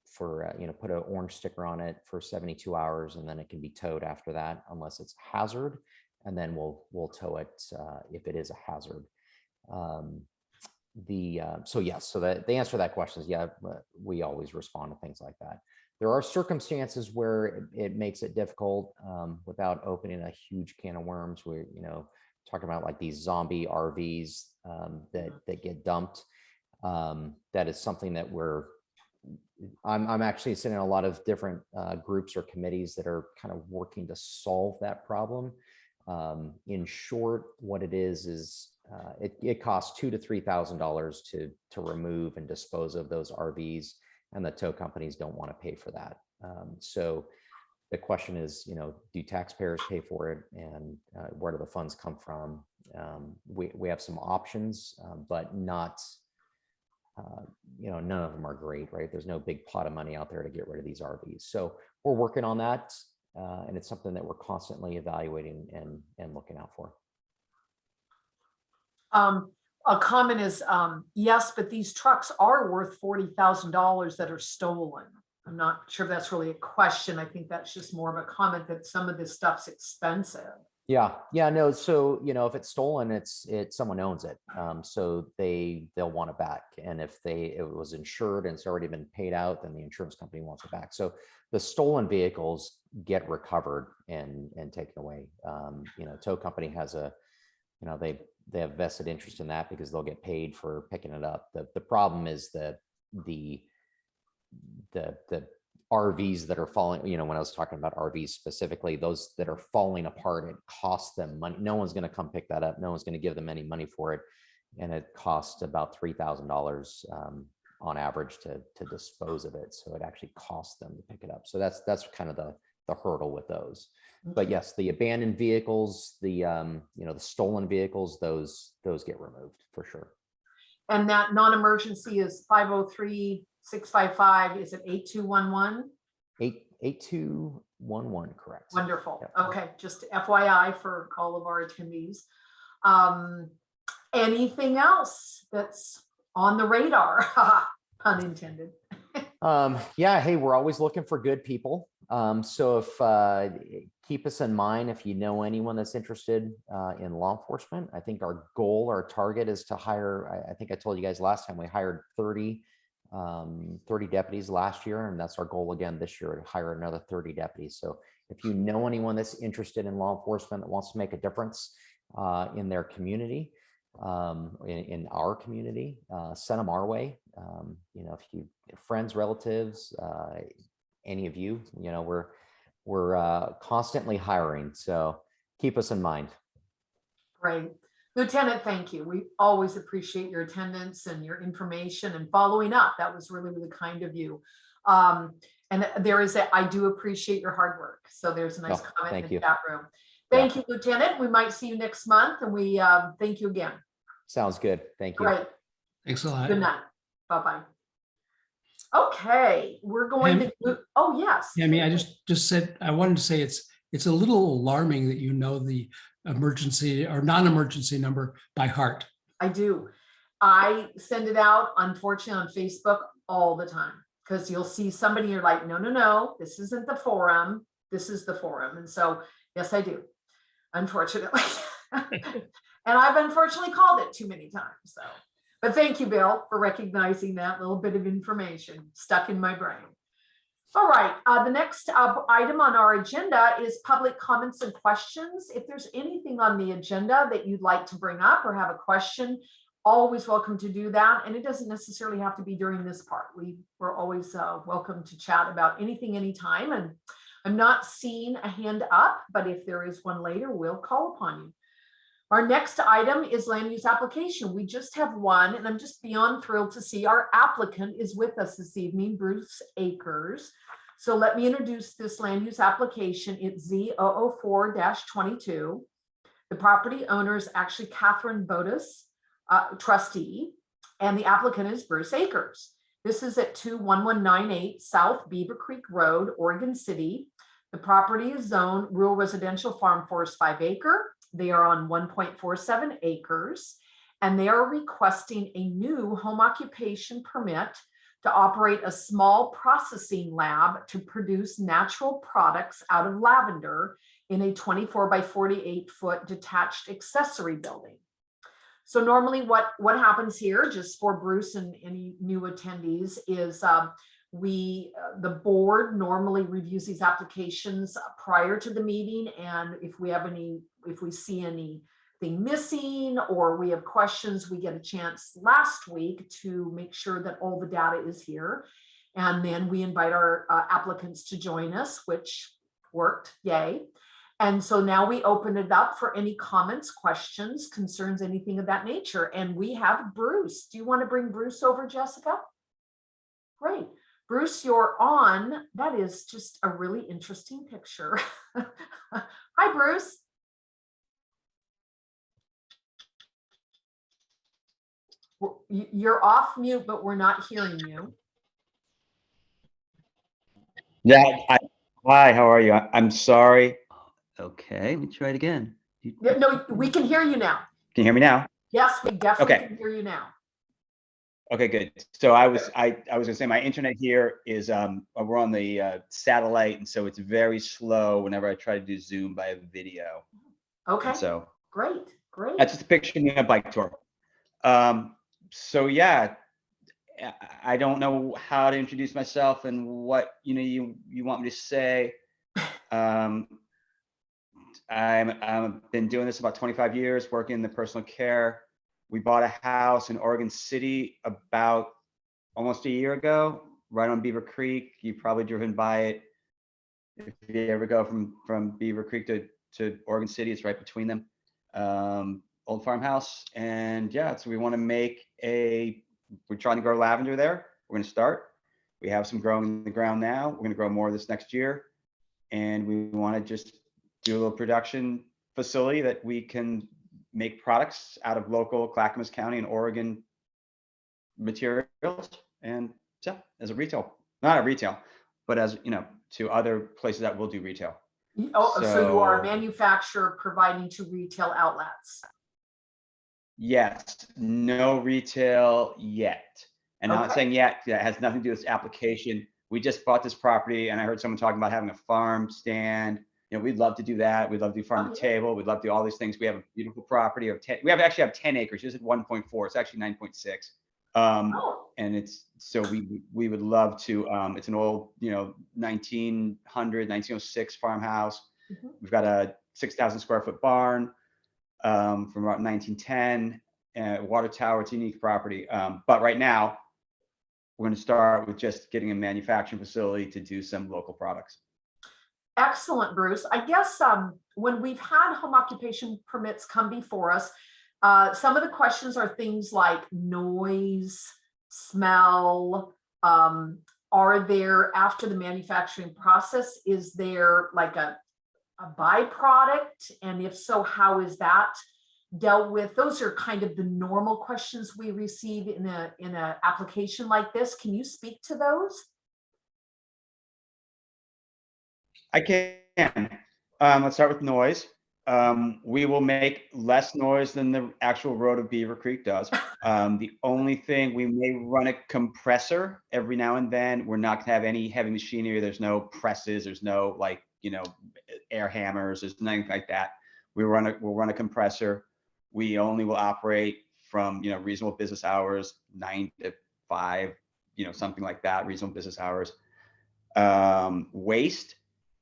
for, put an orange sticker on it for 72 hours, and then it can be towed after that, unless it's hazard. And then we'll tow it if it is a hazard. So yes, so the answer to that question is, yeah, we always respond to things like that. There are circumstances where it makes it difficult without opening a huge can of worms. We're, talking about like these zombie RVs that get dumped. That is something that I'm actually sitting in a lot of different groups or committees that are kind of working to solve that problem. In short, what it is it costs $2,000 to $3,000 to remove and dispose of those RVs, and the tow companies don't want to pay for that. So the question is, do taxpayers pay for it, and where do the funds come from? We have some options, but not, none of them are great, right? There's no big pot of money out there to get rid of these RVs. So we're working on that, and it's something that we're constantly evaluating and looking out for. A comment is, yes, but these trucks are worth $40,000 that are stolen. I'm not sure if that's really a question. I think that's just more of a comment that some of this stuff's expensive. Yeah, no. So if it's stolen, it's someone owns it, so they'll want it back. And if it was insured and it's already been paid out, then the insurance company wants it back. So the stolen vehicles get recovered and taken away. Tow company has they have vested interest in that because they'll get paid for picking it up. The problem is that the RVs that are falling, when I was talking about RVs specifically, those that are falling apart, it costs them money. No one's going to come pick that up. No one's going to give them any money for it. And it costs about $3,000 on average to dispose of it. So it actually costs them to pick it up. So that's kind of the hurdle with those. But yes, the abandoned vehicles, the stolen vehicles, those get removed for sure. And that non-emergency is 503-655. Is it 8211? 8211, correct. Wonderful. Yep. Okay, just FYI for all of our attendees. Anything else that's on the radar? Pun intended. Yeah, hey, we're always looking for good people. So if keep us in mind if you know anyone that's interested in law enforcement. I think our target is to hire, I think I told you guys last time, we hired 30 deputies last year, and that's our goal again this year, to hire another 30 deputies. So if you know anyone that's interested in law enforcement that wants to make a difference in their community, in our community, send them our way. If you friends, relatives, any of you, we're constantly hiring, so keep us in mind. Great. Lieutenant, thank you. We always appreciate your attendance and your information and following up. That was really, really kind of you. And I do appreciate your hard work. So there's a nice comment in the chat room. Thank you, Lieutenant. We might see you next month, and we thank you again. Sounds good. Thank you. Great. Thanks a lot. Good night. Bye-bye. Okay, we're going to, oh, yes. Cammy, I just said, I wanted to say it's a little alarming that the emergency or non-emergency number by heart. I do. I send it out, unfortunately, on Facebook all the time, because you'll see somebody, you're like, no, this isn't the forum. This is the forum. And so, yes, I do, unfortunately. And I've unfortunately called it too many times. So, but thank you, Bill, for recognizing that little bit of information stuck in my brain. All right, the next item on our agenda is public comments and questions. If there's anything on the agenda that you'd like to bring up or have a question, always welcome to do that. And it doesn't necessarily have to be during this part. We're always welcome to chat about anything, anytime. And I'm not seeing a hand up, but if there is one later, we'll call upon you. Our next item is land use application. We just have one, and I'm just beyond thrilled to see our applicant is with us this evening, Bruce Akers. So let me introduce this land use application. It's Z004-22. The property owner is actually Catherine Bodas, trustee, and the applicant is Bruce Akers. This is at 21198 South Beavercreek Road, Oregon City. The property is zoned rural residential farm forest 5 acre. They are on 1.47 acres, and they are requesting a new home occupation permit to operate a small processing lab to produce natural products out of lavender in a 24 by 48 foot detached accessory building. So normally what happens here, just for Bruce and any new attendees, is the board normally reviews these applications prior to the meeting, and if we see anything missing or we have questions, we get a chance last week to make sure that all the data is here, and then we invite our applicants to join us, which worked, yay. And so now we open it up for any comments, questions, concerns, anything of that nature. And we have Bruce. Do you want to bring Bruce over, Jessica? Great. Bruce, you're on. That is just a really interesting picture. Hi, Bruce. You're off mute, but we're not hearing you. Yeah. Hi, how are you? I'm sorry. Okay, let me try it again. No, we can hear you now. Can you hear me now? Yes, we definitely Okay. can hear you now. Okay, good. So I was gonna say my internet here is we're on the satellite, and so it's very slow whenever I try to do Zoom by video. Okay. And so Great. that's just a picture of a bike tour. So yeah, I don't know how to introduce myself and what you want me to say. I've been doing this about 25 years, working in the personal care. We bought a house in Oregon City about almost a year ago, right on Beavercreek. You've probably driven by it. If you ever go from Beavercreek to Oregon City, it's right between them. Old farmhouse. And yeah, so we want to we're trying to grow lavender there. We're going to start. We have some growing in the ground now. We're going to grow more this next year. And we want to just do a little production facility that we can make products out of local Clackamas County and Oregon materials. And yeah, as a retail, not a retail, but as to other places that will do retail. Oh, so you are a manufacturer providing to retail outlets. Yes, no retail yet. And I'm not saying yet, that has nothing to do with this application. We just bought this property and I heard someone talking about having a farm stand. We'd love to do that. We'd love to do farm to table. We'd love to do all these things. We have a beautiful property of 10. We actually have 10 acres. Just at 1.4. It's actually 9.6. And it's, so we would love to, it's an old, 1900, 1906 farmhouse. We've got a 6,000 square foot barn from about 1910, water tower. It's a unique property. But right now, we're going to start with just getting a manufacturing facility to do some local products. Excellent, Bruce. I guess when we've had home occupation permits come before us, some of the questions are things like noise, smell. Are there, after the manufacturing process, is there like a byproduct? And if so, how is that dealt with? Those are kind of the normal questions we receive in a application like this. Can you speak to those? I can. Let's start with noise. We will make less noise than the actual road of Beavercreek does. The only thing, we may run a compressor every now and then. We're not gonna have any heavy machinery. There's no presses. There's no air hammers. There's nothing like that. We'll run a compressor. We only will operate from reasonable business hours, 9 to 5, something like that. Reasonable business hours. Waste.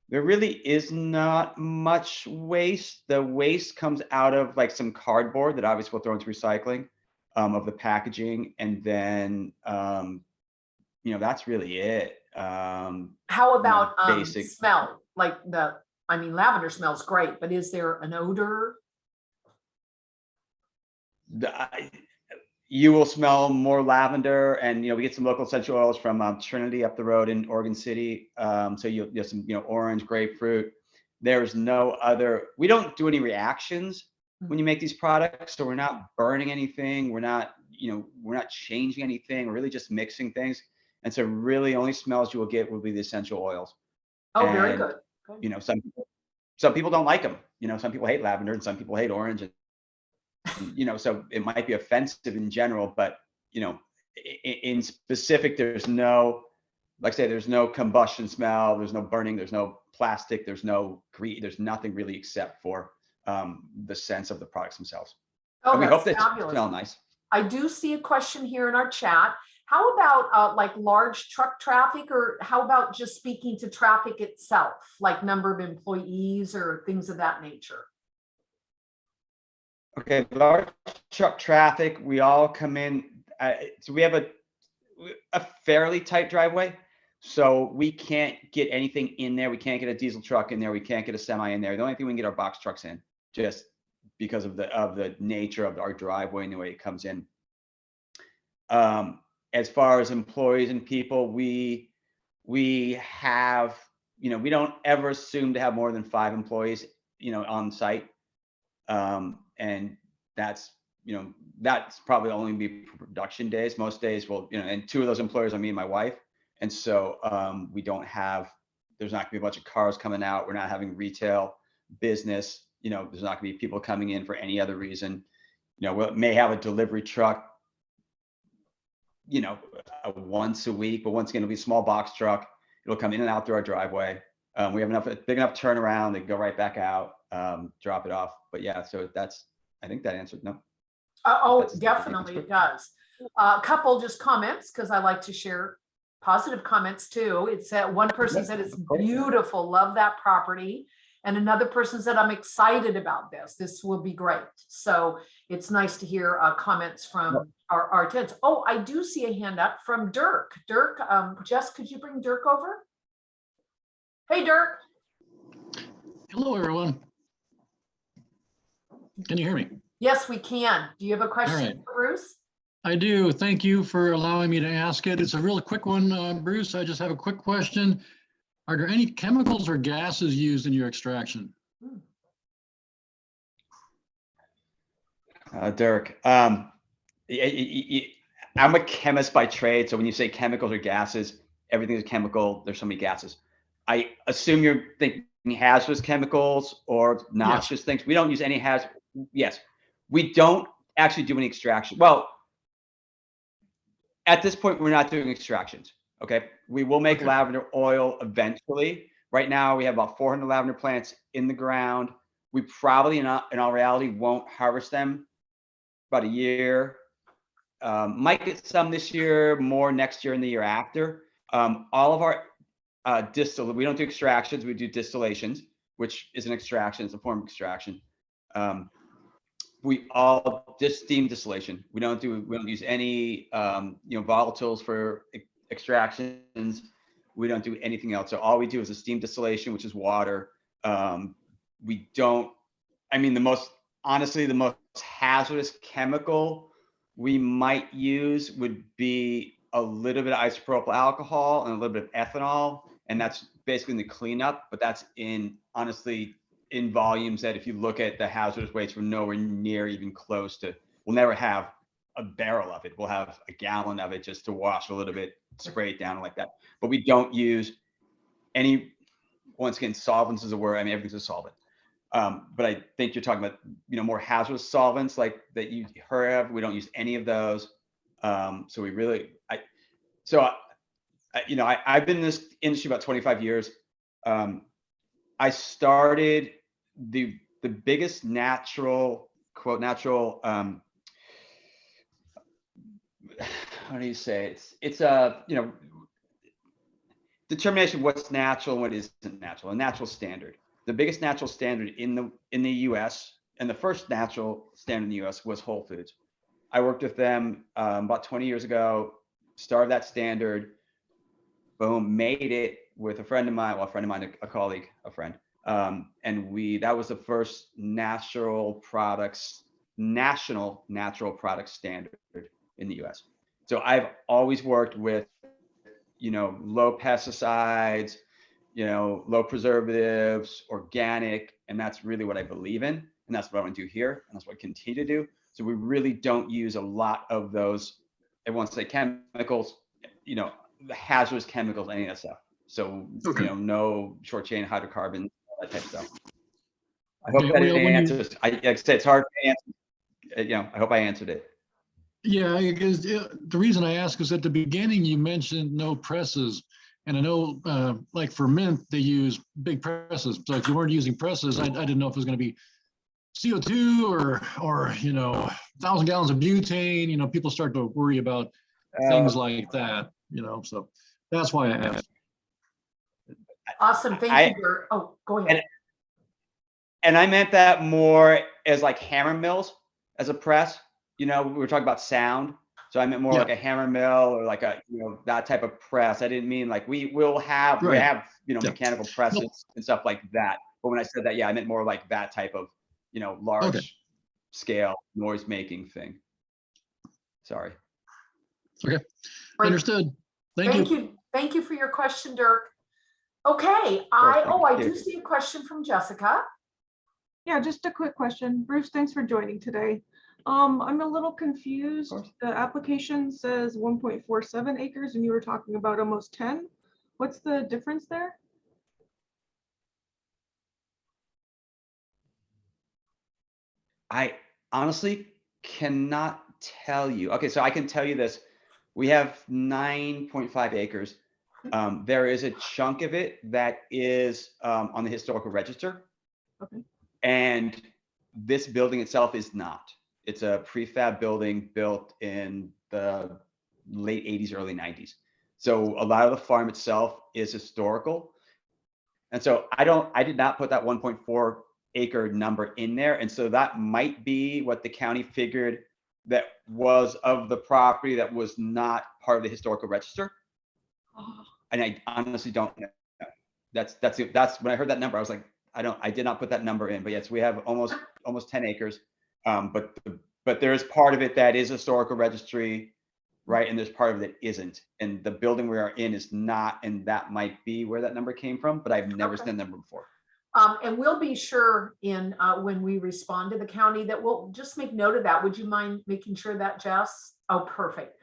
There really is not much waste. The waste comes out of like some cardboard that obviously we'll throw into recycling of the packaging. And then, that's really it. How about basic smell? Like lavender smells great, but is there an odor? You will smell more lavender, and we get some local essential oils from Trinity up the road in Oregon City. So you have some orange, grapefruit. There's no other. We don't do any reactions when you make these products, so we're not burning anything. We're not changing anything. We're really just mixing things, and so really only smells you will get will be the essential oils. Oh, very good. Some people don't like them. Some people hate lavender, and some people hate orange. So it might be offensive in general, but in specific, there's no, like I say, there's no combustion smell, there's no burning, there's no plastic, there's no grease, there's nothing really except for the sense of the products themselves. Oh, and we hope they fabulous. smell nice. I do see a question here in our chat. How about like large truck traffic, or how about just speaking to traffic itself, like number of employees or things of that nature? Okay, large truck traffic, we all come in. So we have a fairly tight driveway, so we can't get anything in there. We can't get a diesel truck in there. We can't get a semi in there. The only thing we can get are box trucks in, just because of the nature of our driveway and the way it comes in. As far as employees and people, we we have, we don't ever assume to have more than 5 employees, on site. And that's, that's probably only be for production days. Most days will, and 2 of those employers are me and my wife. And so we don't have, there's not gonna be a bunch of cars coming out. We're not having retail business. There's not gonna be people coming in for any other reason. We may have a delivery truck, once a week, but once again, it'll be a small box truck. It'll come in and out through our driveway. We have big enough turnaround. They can go right back out, drop it off. But yeah, so I think that answered, no. Oh, That's- definitely it does. A couple just comments, because I like to share positive comments too. It's one person said it's beautiful, love that property. And another person said, I'm excited about this. This will be great. So it's nice to hear comments from our tenants. Oh, I do see a hand up from Dirk. Dirk, Jess, could you bring Dirk over? Hey, Dirk. Hello, everyone. Can you hear me? Yes, we can. Do you have a question right. for Bruce? I do. Thank you for allowing me to ask it. It's a real quick one, Bruce. I just have a quick question. Are there any chemicals or gases used in your extraction? Dirk, I'm a chemist by trade. So when you say chemicals or gases, everything is chemical. There's so many gases. I assume you're thinking hazardous chemicals or noxious things. We don't use any Yes, we don't actually do any extraction. Well, at this point, we're not doing extractions. Okay, we will make lavender oil eventually. Right now, we have about 400 lavender plants in the ground. We probably, in all reality, won't harvest them about a year. Might get some this year, more next year and the year after. All of our we don't do extractions, we do distillations, which is an extraction, it's a form of extraction. We all just steam distillation. We don't use any volatiles for extractions. We don't do anything else. So all we do is a steam distillation, which is water. We don't, honestly, the most hazardous chemical we might use would be a little bit of isopropyl alcohol and a little bit of ethanol. And that's basically in the cleanup, but that's honestly, in volumes that if you look at the hazardous waste, we're nowhere near even close to, we'll never have a barrel of it. We'll have a gallon of it just to wash a little bit, spray it down like that. But we don't use any, once again, solvents is a word. Everything's a solvent. But I think you're talking about, more hazardous solvents like that you heard of. We don't use any of those. So we really, I've been in this industry about 25 years. I started the biggest natural, quote, natural, how do you say it's determination of what's natural and what isn't natural, a natural standard. The biggest natural standard in the US, and the first natural standard in the US was Whole Foods. I worked with them about 20 years ago, started that standard, boom, made it with a friend of mine, a colleague, a friend. And that was the first national natural product standard in the US. So I've always worked with, low pesticides, low preservatives, organic, and that's really what I believe in. And that's what I want to do here. And that's what I continue to do. So we really don't use a lot of those, everyone say chemicals, the hazardous chemicals, any of that stuff. So, no short chain hydrocarbons, that type of stuff. I hope that answers, like I said, it's hard to answer. I hope I answered it. Yeah, because the reason I ask is at the beginning, you mentioned no presses. And I know, like for mint, they use big presses. So if you weren't using presses, I didn't know if it was going to be CO2 or 1,000 gallons of butane. People start to worry about things like that. So that's why I asked. Awesome. Thank you. Oh, go ahead. And I meant that more as like hammer mills as a press. We were talking about sound. So I meant more like a hammer mill or like a, that type of press. I didn't mean like we have mechanical presses and stuff like that. But when I said that, I meant more like that type of, large scale noise making thing. Sorry. Okay. Understood. Thank you. Thank you for your question, Dirk. Okay, thank I you. do see a question from Jessica. Yeah, just a quick question. Bruce, thanks for joining today. I'm a little confused. course. The application says 1.47 acres and you were talking about almost 10. What's the difference there? I honestly cannot tell you. Okay, so I can tell you this. We have 9.5 acres. There is a chunk of it that is on the historical register. Okay. And this building itself is not. It's a prefab building built in the late 80s, early 90s. So a lot of the farm itself is historical. And so I did not put that 1.4 acre number in there. And so that might be what the county figured that was of the property that was not part of the historical register. And I honestly don't know. That's when I heard that number, I was like, I did not put that number in, but yes, we have almost 10 acres. But there's part of it that is historical registry, right? And there's part of it that isn't. And the building we are in is not, and that might be where that number came from, but I've never seen that number before. And we'll be sure in when we respond to the county that we'll just make note of that. Would you mind making sure that, Jess? Oh, perfect.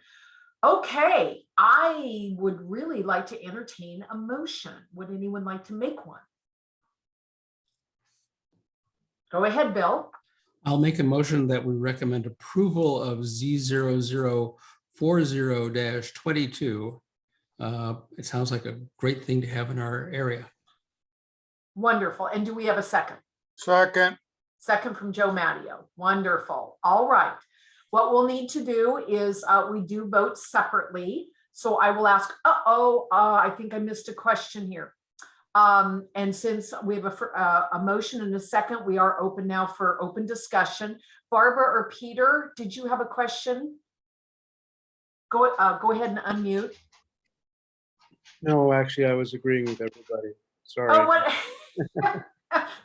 Okay, I would really like to entertain a motion. Would anyone like to make one? Go ahead, Bill. I'll make a motion that we recommend approval of Z0040-22. It sounds like a great thing to have in our area. Wonderful. And do we have a second? Second. Second from Joe Matteo. Wonderful. All right. What we'll need to do is we do vote separately. So I will ask, I think I missed a question here. And since we have a motion and a second, we are open now for open discussion. Barbara or Peter, did you have a question? Go ahead and unmute. No, actually, I was agreeing with everybody. Sorry. Oh, what?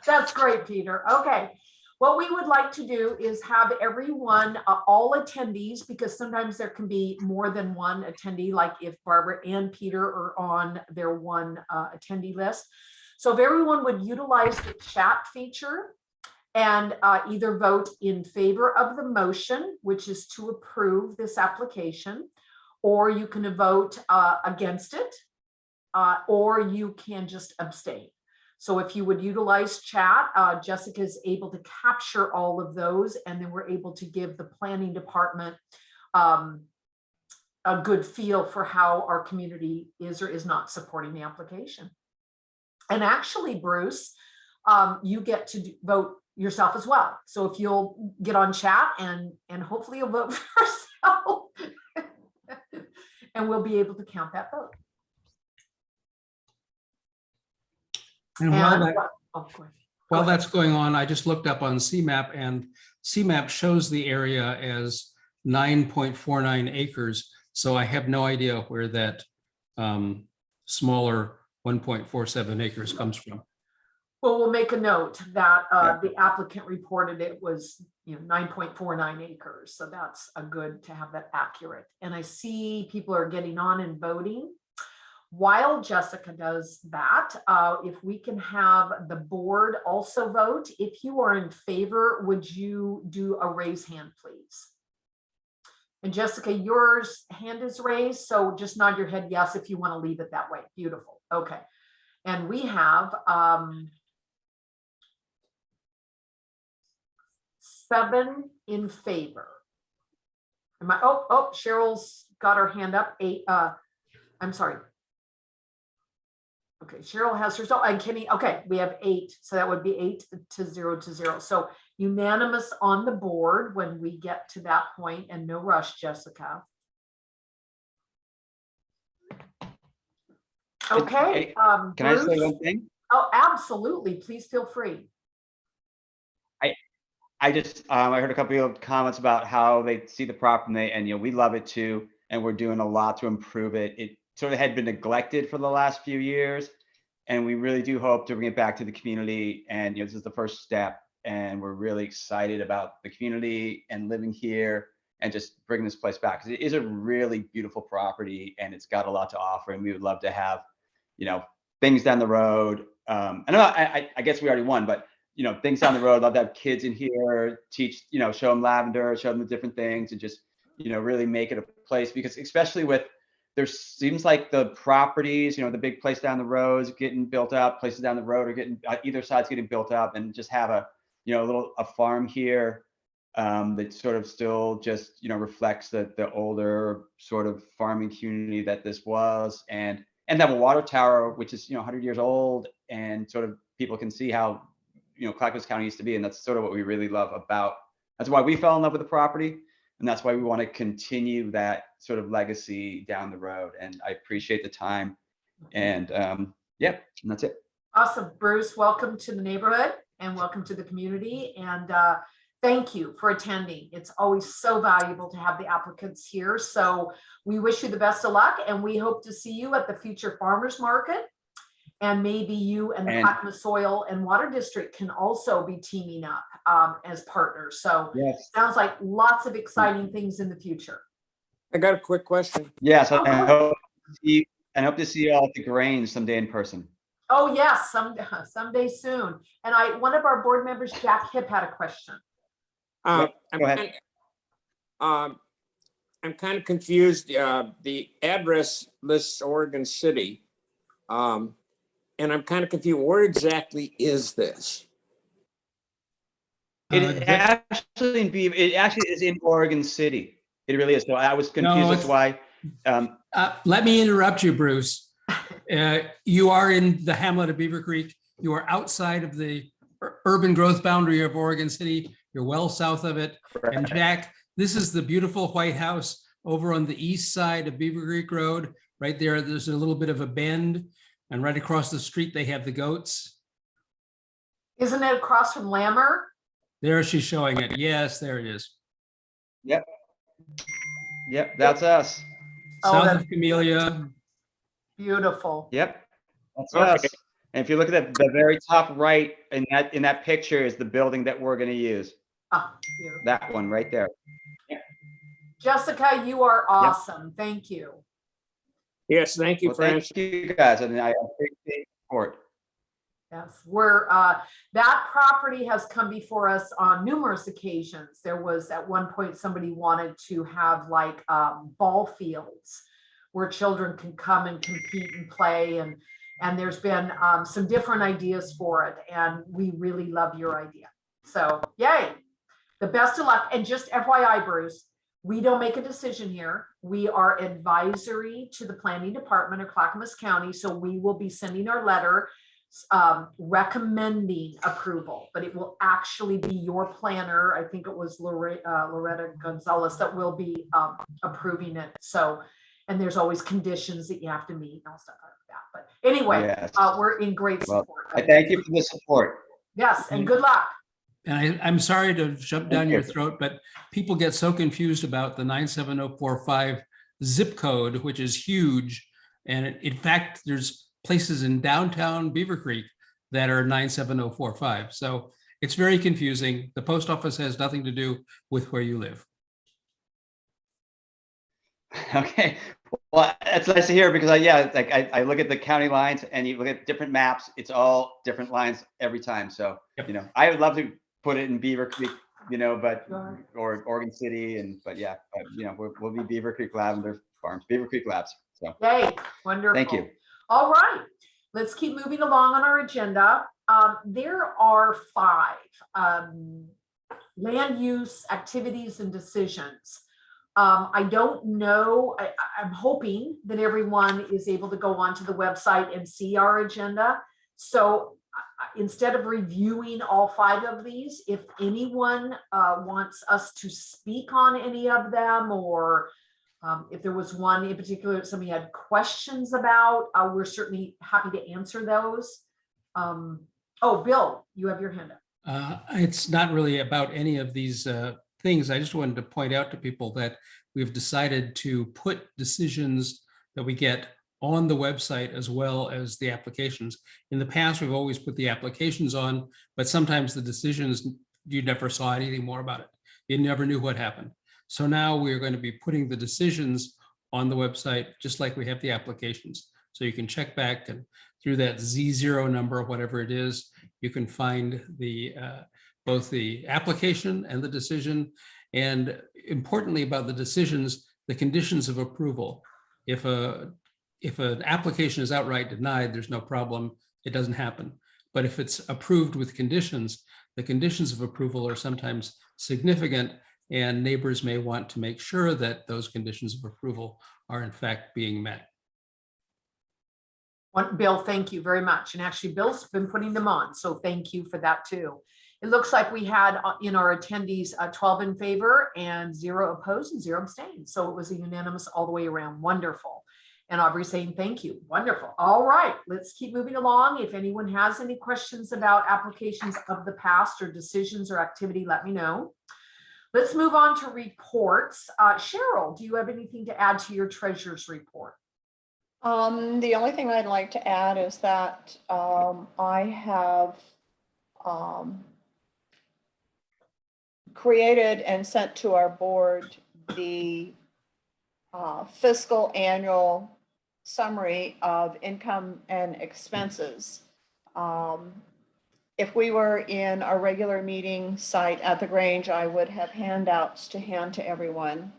That's great, Peter. Okay. What we would like to do is have everyone, all attendees, because sometimes there can be more than one attendee, like if Barbara and Peter are on their one attendee list. So if everyone would utilize the chat feature and either vote in favor of the motion, which is to approve this application, or you can vote against it, or you can just abstain. So if you would utilize chat, Jessica is able to capture all of those, and then we're able to give the planning department a good feel for how our community is or is not supporting the application. And actually, Bruce, you get to vote yourself as well. So if you'll get on chat and hopefully you'll vote for yourself, and we'll be able to count that vote. And of course. while that's going on, I just looked up on CMAP, and CMAP shows the area as 9.49 acres. So I have no idea where that smaller 1.47 acres comes from. Well, we'll make a note that the applicant reported it was 9.49 acres. So that's a good to have that accurate. And I see people are getting on and voting. While Jessica does that, if we can have the board also vote. If you are in favor, would you do a raise hand, please? And Jessica, yours hand is raised, so just nod your head yes if you want to leave it that way. Beautiful. Okay. And we have 7 in favor. Am I, Cheryl's got her hand up. 8, I'm sorry. Okay, Cheryl has herself, and Kenny, okay, we have 8, so that would be 8-0. So unanimous on the board when we get to that point, and no rush, Jessica. Okay. Can I say one thing? Oh, absolutely. Please feel free. I just, I heard a couple of comments about how they see the property and we love it too. And we're doing a lot to improve it. It sort of had been neglected for the last few years. And we really do hope to bring it back to the community. And this is the first step. And we're really excited about the community and living here and just bring this place back. 'Cause it is a really beautiful property and it's got a lot to offer, and we would love to have, things down the road. I guess we already won, but things down the road, love to have kids in here, teach, show them lavender, show them the different things, and just, really make it a place, because especially there seems like the properties, the big place down the road is getting built up, places down the road are getting, either side's getting built up, and just have a farm here that sort of still just, reflects the older sort of farming community that this was, and have a water tower, which is, 100 years old, and sort of people can see how, Clackamas County used to be. And that's sort of what we really love about, that's why we fell in love with the property. And that's why we want to continue that sort of legacy down the road. And I appreciate the time. And and that's it. Awesome. Bruce, welcome to the neighborhood and welcome to the community. And thank you for attending. It's always so valuable to have the applicants here. So we wish you the best of luck, and we hope to see you at the future farmers market. And maybe you and the Clackamas Soil and Water District can also be teaming up as partners. So Yes. sounds like lots of exciting things in the future. I got a quick question. Yes, I hope to see you all at the Grange someday in person. Oh yes, someday soon. And one of our board members, Jack Hip, had a question. Go ahead. I'm kind of confused. The address lists Oregon City. And I'm kind of confused. Where exactly is this? It actually is in Oregon City. It really is. So I was confused. That's why. Let me interrupt you, Bruce. You are in the Hamlet of Beavercreek. You are outside of the urban growth boundary of Oregon City. You're well south of it. Correct. And Jack, this is the beautiful White House over on the east side of Beavercreek Road. Right there, there's a little bit of a bend. And right across the street, they have the goats. Isn't it across from Lammer? There she's showing it. Yes, there it is. Yep, that's us. South of Camellia. Beautiful. Yep, that's us. And if you look at the very top right in that picture is the building that we're going to use. Ah, beautiful. That one right there. Jessica, you are awesome. Thank you. Yes, thank you for answering. Thank you guys, and I appreciate the support. Yes, that property has come before us on numerous occasions. There was at one point somebody wanted to have like ball fields where children can come and compete and play, and there's been some different ideas for it, and we really love your idea. So yay, the best of luck. And just FYI, Bruce, we don't make a decision here. We are advisory to the planning department of Clackamas County. So we will be sending our letter recommending approval, but it will actually be your planner. I think it was Loretta Gonzalez that will be approving it. So, and there's always conditions that you have to meet and all stuff like that. But anyway, Yes. We're in great support. I thank you for the support. Yes, and good luck. And I'm sorry to jump down your throat, but people get so confused about the 97045 zip code, which is huge. And in fact, there's places in downtown Beavercreek that are 97045. So it's very confusing. The post office has nothing to do with where you live. Okay, well, that's nice to hear, because I look at the county lines and you look at different maps, it's all different lines every time. So, I would love to put it in Beavercreek, or Oregon City, we'll be Beavercreek Lavender Farms, Beavercreek Labs. So, yay, wonderful. Thank you. All right, let's keep moving along on our agenda. There are 5 land use activities and decisions. I don't know, I'm hoping that everyone is able to go onto the website and see our agenda. So instead of reviewing all 5 of these, if anyone wants us to speak on any of them, or if there was one in particular that somebody had questions about, we're certainly happy to answer those. Oh, Bill, you have your hand up. It's not really about any of these things. I just wanted to point out to people that we've decided to put decisions that we get on the website as well as the applications. In the past, we've always put the applications on, but sometimes the decisions, you never saw anything more about it. You never knew what happened. So now we're going to be putting the decisions on the website, just like we have the applications. So you can check back and through that Z0 number, whatever it is, you can find the both the application and the decision. And importantly about the decisions, the conditions of approval. If an application is outright denied, there's no problem. It doesn't happen. But if it's approved with conditions, the conditions of approval are sometimes significant, and neighbors may want to make sure that those conditions of approval are in fact being met. Bill, thank you very much. And actually, Bill's been putting them on, so thank you for that too. It looks like we had in our attendees 12 in favor and 0 opposed and 0 abstained. So it was a unanimous all the way around. Wonderful. And Aubrey saying thank you. Wonderful. All right, let's keep moving along. If anyone has any questions about applications of the past or decisions or activity, let me know. Let's move on to reports. Cheryl, do you have anything to add to your treasurer's report? The only thing I'd like to add is that I have created and sent to our board the fiscal annual summary of income and expenses. If we were in a regular meeting site at the Grange, I would have handouts to hand to everyone.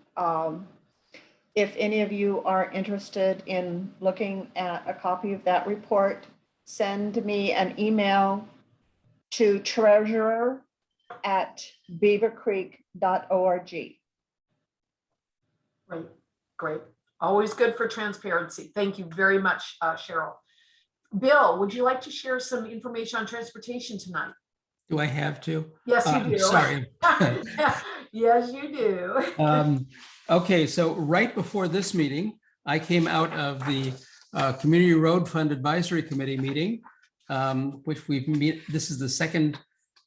If any of you are interested in looking at a copy of that report, send me an email to treasurer@beavercreek.org. Great, great. Always good for transparency. Thank you very much, Cheryl. Bill, would you like to share some information on transportation tonight? Do I have to? Yes, you do. Sorry. Yes, you do. Okay, so right before this meeting, I came out of the Community Road Fund Advisory Committee meeting, which this is the second,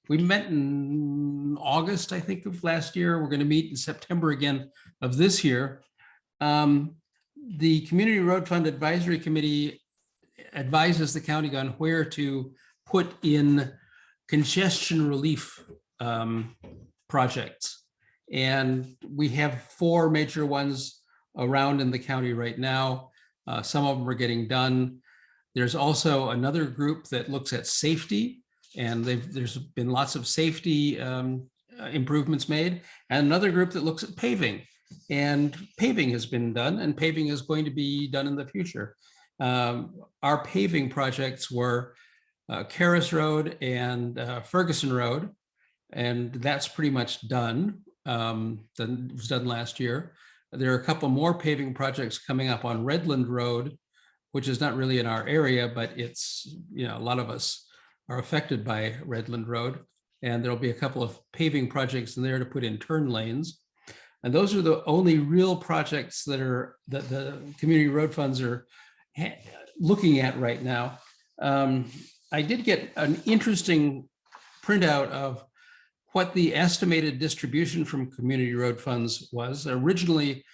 we met in August, I think, of last year. We're going to meet in September again of this year. The Community Road Fund Advisory Committee advises the county on where to put in congestion relief projects. And we have 4 major ones around in the county right now. Some of them are getting done. There's also another group that looks at safety, and there's been lots of safety improvements made, and another group that looks at paving. And paving has been done, and paving is going to be done in the future. Our paving projects were Karras Road and Ferguson Road, and that's pretty much done. That was done last year. There are a couple more paving projects coming up on Redland Road, which is not really in our area, but it's, you know, a lot of us are affected by Redland Road, and there'll be a couple of paving projects in there to put in turn lanes. And those are the only real projects that the community road funds are looking at right now. I did get an interesting printout of what the estimated distribution from community road funds was. Originally,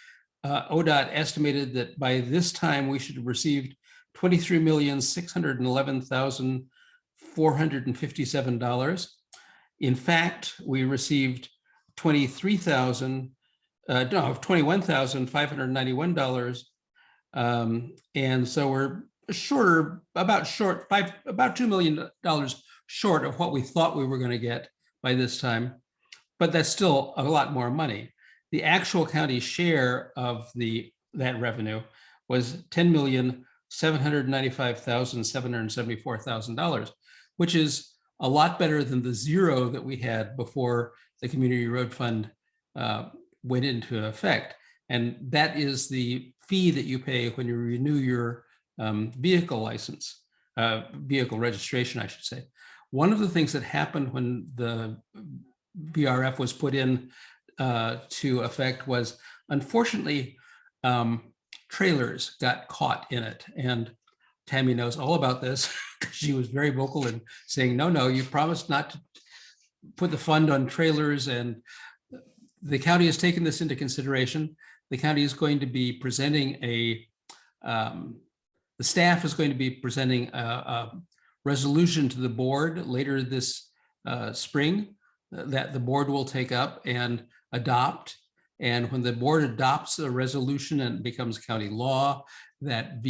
ODOT estimated that by this time we should have received $23,611,457. In fact, we received $21,591. And so we're about $2 million short of what we thought we were going to get by this time, but that's still a lot more money. The actual county share of that revenue was $10,795,774,000, which is a lot better than the 0 that we had before the Community Road Fund went into effect. And that is the fee that you pay when you renew your vehicle license, vehicle registration, I should say. One of the things that happened when the VRF was put in to effect was, unfortunately, trailers got caught in it. And Tammy knows all about this. She was very vocal in saying, no, you promised not to put the fund on trailers. And the county has taken this into consideration. The county is going to be presenting the staff is going to be presenting a resolution to the board later this spring that the board will take up and adopt. And when the board adopts a resolution and it becomes county law, that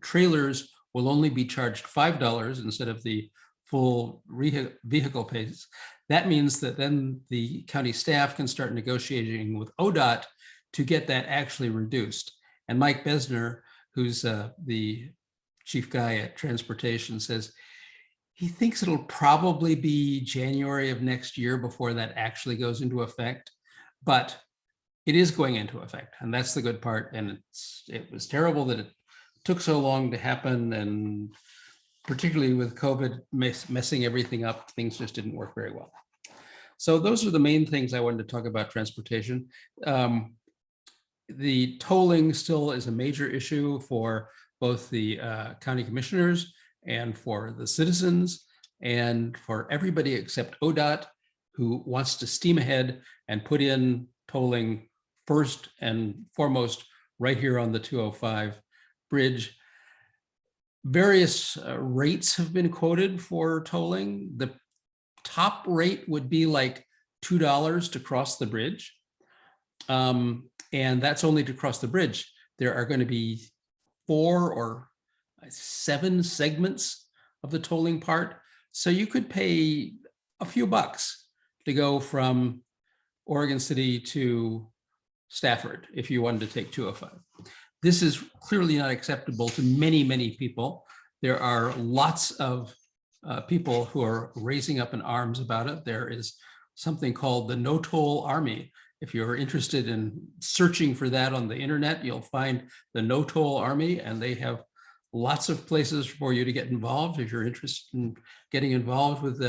trailers will only be charged $5 instead of the full vehicle pays. That means that then the county staff can start negotiating with ODOT to get that actually reduced. And Mike Besner, who's the chief guy at transportation, says he thinks it'll probably be January of next year before that actually goes into effect, but it is going into effect, and that's the good part. And it was terrible that it took so long to happen, and particularly with COVID messing everything up, things just didn't work very well. So those are the main things I wanted to talk about transportation. The tolling still is a major issue for both the county commissioners and for the citizens and for everybody except ODOT, who wants to steam ahead and put in tolling first and foremost right here on the 205 bridge. Various rates have been quoted for tolling. The top rate would be like $2 to cross the bridge. And that's only to cross the bridge. There are going to be 4 or 7 segments of the tolling part. So you could pay a few bucks to go from Oregon City to Stafford if you wanted to take 205. This is clearly not acceptable to many, many people. There are lots of people who are raising up in arms about it. There is something called the No Toll Army. If you're interested in searching for that on the internet, you'll find the No Toll Army, and they have lots of places for you to get involved if you're interested in getting involved with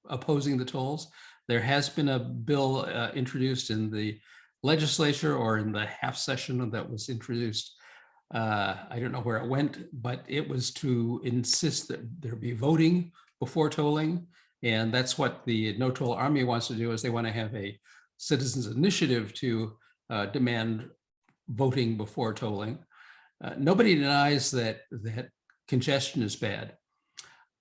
opposing the tolls. There has been a bill introduced in the legislature or in the half session that was introduced. I don't know where it went, but it was to insist that there be voting before tolling. And that's what the No Toll Army wants to do, is they want to have a citizens initiative to demand voting before tolling. Nobody denies that congestion is bad,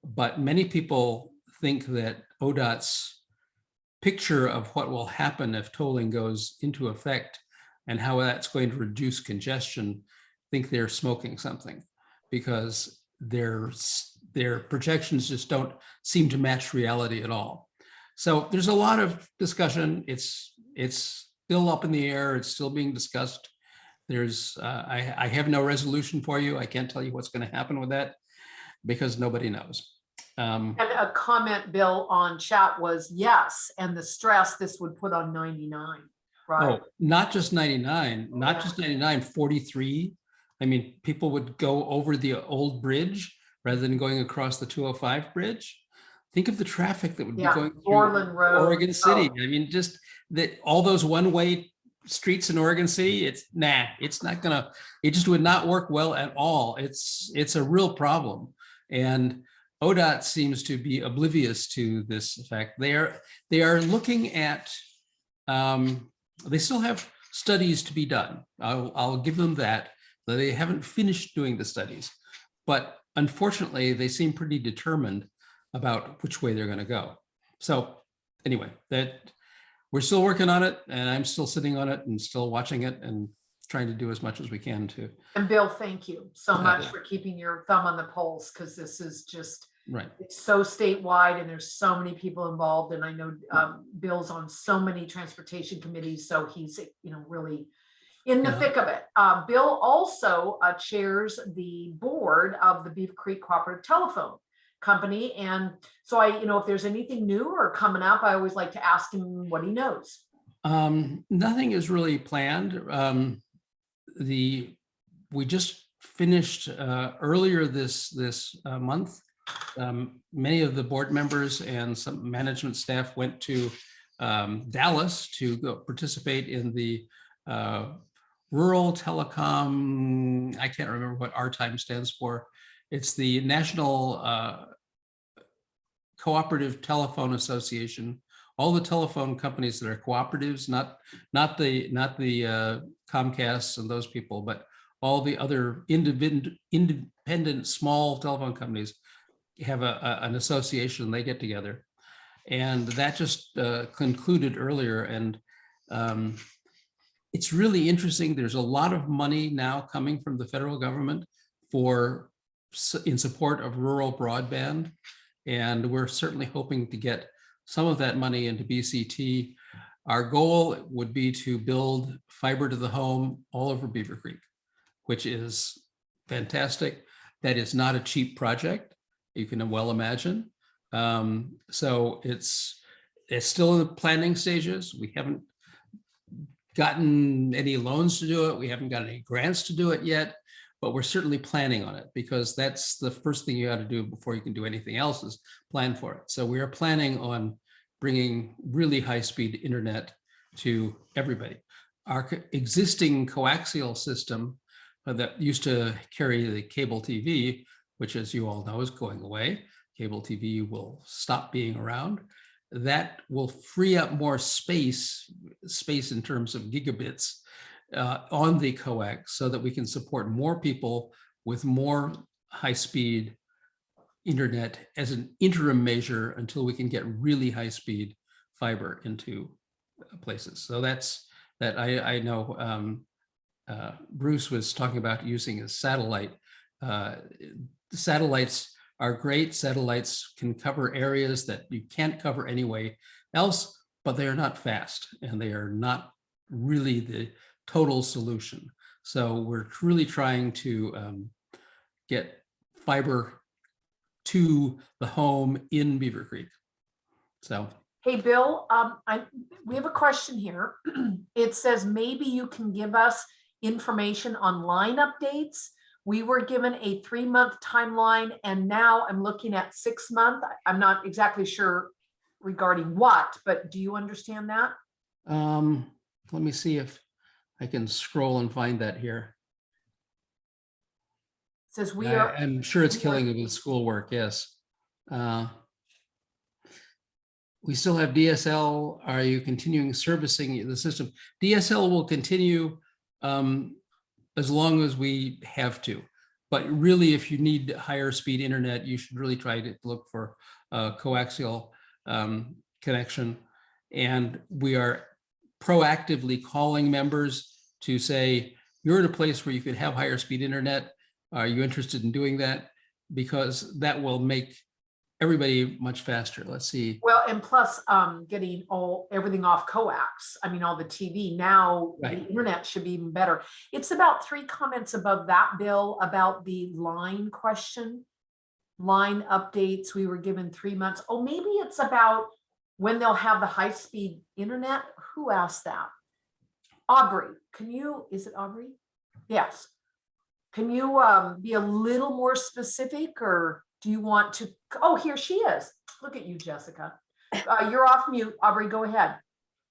but many people think that ODOT's picture of what will happen if tolling goes into effect and how that's going to reduce congestion, think they're smoking something, because their projections just don't seem to match reality at all. So there's a lot of discussion. It's still up in the air. It's still being discussed. There's I have no resolution for you. I can't tell you what's going to happen with that because nobody knows. And a comment, Bill, on chat was yes, and the stress this would put on 99, right? Oh, not just 99, not just 99, 43. I mean, people would go over the old bridge rather than going across the 205 bridge. Think of the traffic that would be going through Orland Road. Oregon City. I mean, just that all those one-way streets in Oregon City, it's not gonna, it just would not work well at all. It's a real problem. And ODOT seems to be oblivious to this fact. They are looking at, they still have studies to be done. I'll give them that. They haven't finished doing the studies, but unfortunately, they seem pretty determined about which way they're going to go. So anyway, that we're still working on it, and I'm still sitting on it and still watching it and trying to do as much as we can to. And Bill, thank you so much for keeping your thumb on the pulse, because this is just, right. It's so statewide and there's so many people involved. And I know Bill's on so many transportation committees, so he's, really in the thick of it. Bill also chairs the board of the Beavercreek Cooperative Telephone Company. And so if there's anything new or coming up, I always like to ask him what he knows. Nothing is really planned. We just finished earlier this month. Many of the board members and some management staff went to Dallas to go participate in the Rural Telecom, I can't remember what RTIME stands for. It's the National Cooperative Telephone Association. All the telephone companies that are cooperatives, not the Comcasts and those people, but all the other independent small telephone companies have an association. They get together, and that just concluded earlier. And It's really interesting. There's a lot of money now coming from the federal government in support of rural broadband. And we're certainly hoping to get some of that money into BCT. Our goal would be to build fiber to the home all over Beavercreek, which is fantastic. That is not a cheap project, you can well imagine. So it's still in the planning stages. We haven't gotten any loans to do it. We haven't got any grants to do it yet, but we're certainly planning on it, because that's the first thing you got to do before you can do anything else, is plan for it. So we are planning on bringing really high-speed internet to everybody. Our existing coaxial system that used to carry the cable TV, which, as you all know, is going away. Cable TV will stop being around. That will free up more space in terms of gigabits on the coax, so that we can support more people with more high-speed internet as an interim measure until we can get really high-speed fiber into places. So that's that. I know Bruce was talking about using a satellite. Satellites are great. Satellites can cover areas that you can't cover anyway else, but they are not fast, and they are not really the total solution. So we're really trying to get fiber to the home in Beavercreek. So, Hey, Bill, we have a question here. It says maybe you can give us information on line updates. We were given a 3-month timeline, and now I'm looking at 6 month. I'm not exactly sure regarding what, but do you understand that? let me see if I can scroll and find that here. It says we are. I'm sure it's killing me with schoolwork, yes. We still have DSL. Are you continuing servicing the system? DSL will continue as long as we have to. But really, if you need higher speed internet, you should really try to look for a coaxial connection. And we are proactively calling members to say, you're in a place where you could have higher speed internet. Are you interested in doing that? Because that will make everybody much faster. Let's see. Well, and plus getting everything off coax. I mean, all the TV now, Right. The internet should be even better. It's about 3 comments above that, Bill, about the line question. Line updates, we were given 3 months. Oh, maybe it's about when they'll have the high-speed internet. Who asked that? Aubrey, is it Aubrey? Yes. Can you be a little more specific, or do you want to? Oh, here she is. Look at you, Jessica. You're off mute. Aubrey, go ahead.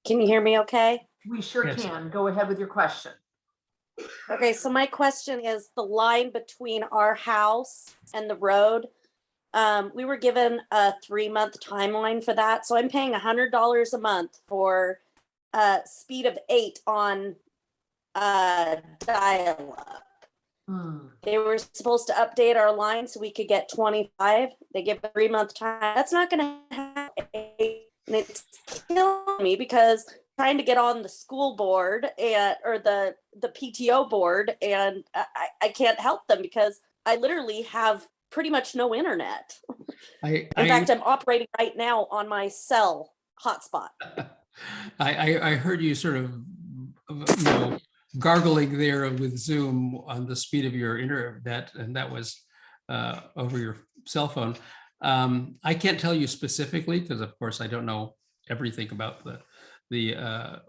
Can you hear me okay? We sure Yes. can. Go ahead with your question. Okay, so my question is the line between our house and the road. We were given a 3-month timeline for that. So I'm paying $100 a month for speed of 8 on dial-up. They were supposed to update our line so we could get 25. They give a 3-month time. That's not going to happen. And it's killing me because I'm trying to get on the school board or the PTO board, and I can't help them because I literally have pretty much no internet. In fact, I'm operating right now on my cell hotspot. I heard you sort of, gargling there with Zoom on the speed of your internet, and that was over your cell phone. I can't tell you specifically because, of course, I don't know everything about the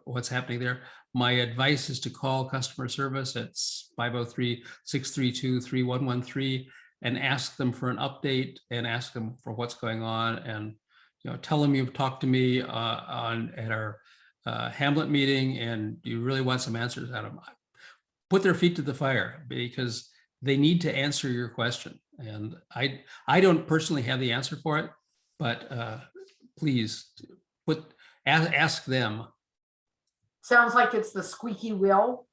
what's happening there. My advice is to call customer service at 503-632-3113 and ask them for an update and ask them for what's going on, and tell them you've talked to me at our Hamlet meeting and you really want some answers out of them. Put their feet to the fire because they need to answer your question. And I don't personally have the answer for it, but please ask them. Sounds like it's the squeaky wheel.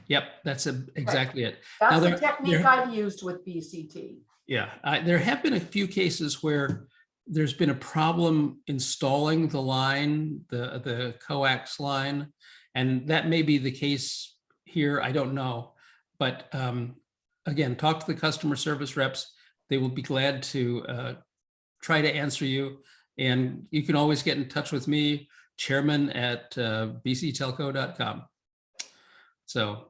Yep, that's exactly it. That's Now, the technique I've used with BCT. Yeah, there have been a few cases where there's been a problem installing the line, the coax line, And that may be the case here, I don't know. But again, talk to the customer service reps. They will be glad to try to answer you. And you can always get in touch with me, chairman at bctelco.com. So.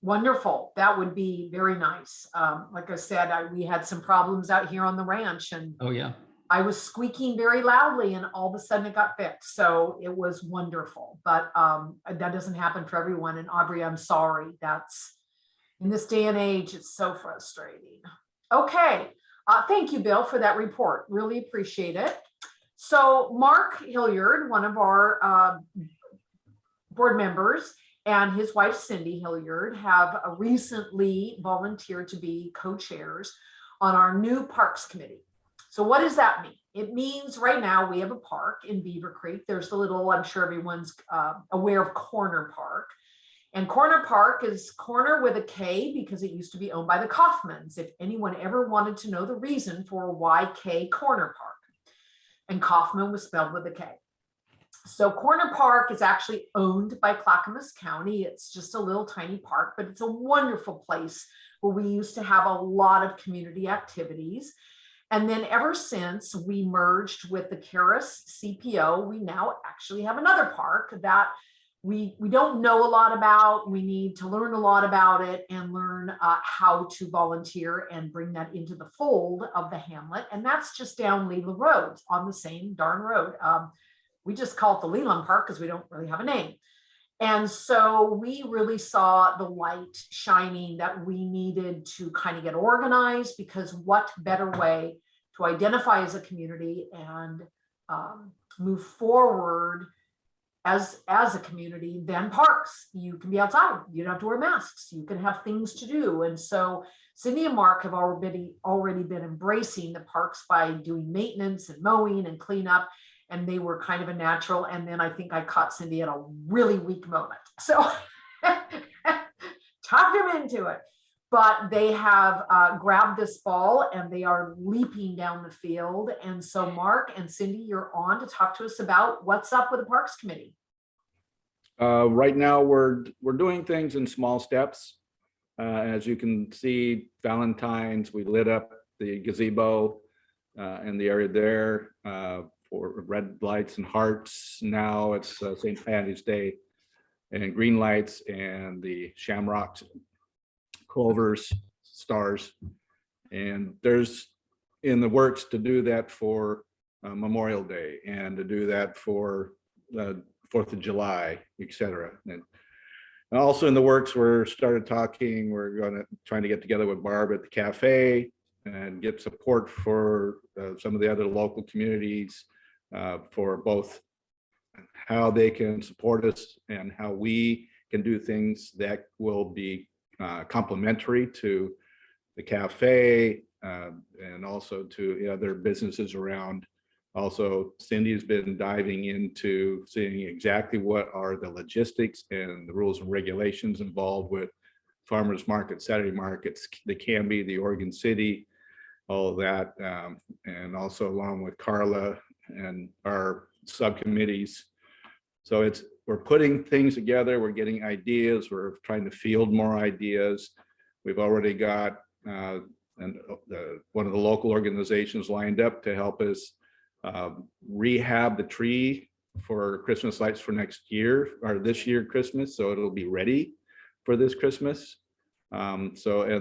Wonderful. That would be very nice. Like I said, we had some problems out here on the ranch, and Oh, yeah. I was squeaking very loudly, and all of a sudden it got fixed. So it was wonderful. But that doesn't happen for everyone. And Aubrey, I'm sorry. That's in this day and age, it's so frustrating. Okay. Thank you, Bill, for that report. Really appreciate it. So Mark Hilliard, one of our board members, and his wife, Cindy Hilliard, have recently volunteered to be co-chairs on our new Parks Committee. So what does that mean? It means right now we have a park in Beavercreek. There's the little, I'm sure everyone's aware of Corner Park. And Corner Park is corner with a K because it used to be owned by the Kaufmans, if anyone ever wanted to know the reason for why K Corner Park. And Kaufman was spelled with a K. So Corner Park is actually owned by Clackamas County. It's just a little tiny park, but it's a wonderful place where we used to have a lot of community activities. And then ever since we merged with the Karis CPO, we now actually have another park that we don't know a lot about. We need to learn a lot about it and learn how to volunteer and bring that into the fold of the hamlet. And that's just down Leland Road on the same darn road. We just call it the Leland Park because we don't really have a name. And so we really saw the light shining that we needed to kind of get organized, because what better way to identify as a community and move forward as a community than parks. You can be outside, you don't have to wear masks, you can have things to do. And so Cindy and Mark have already been embracing the parks by doing maintenance and mowing and cleanup, and they were kind of a natural. And then I think I caught Cindy at a really weak moment, so talked him into it. But they have grabbed this ball and they are leaping down the field. And so Mark and Cindy, you're on to talk to us about what's up with the Parks Committee. Right now, we're doing things in small steps. As you can see, Valentine's, we lit up the gazebo in the area there for red lights and hearts. Now it's St. Patty's Day, and green lights and the shamrocks, clovers, stars. And there's in the works to do that for Memorial Day, and to do that for 4th of July, etc. And also in the works, we're trying to get together with Barb at the cafe and get support for some of the other local communities for both how they can support us and how we can do things that will be complementary to the cafe and also to other businesses around. Also, Cindy's been diving into seeing exactly what are the logistics and the rules and regulations involved with farmers markets, Saturday markets, the Camby, the Oregon City, all of that. And also along with Carla and our subcommittees. So we're putting things together, we're getting ideas, we're trying to field more ideas. We've already got one of the local organizations lined up to help us rehab the tree for Christmas lights for next year, or this year Christmas, so it'll be ready for this Christmas. And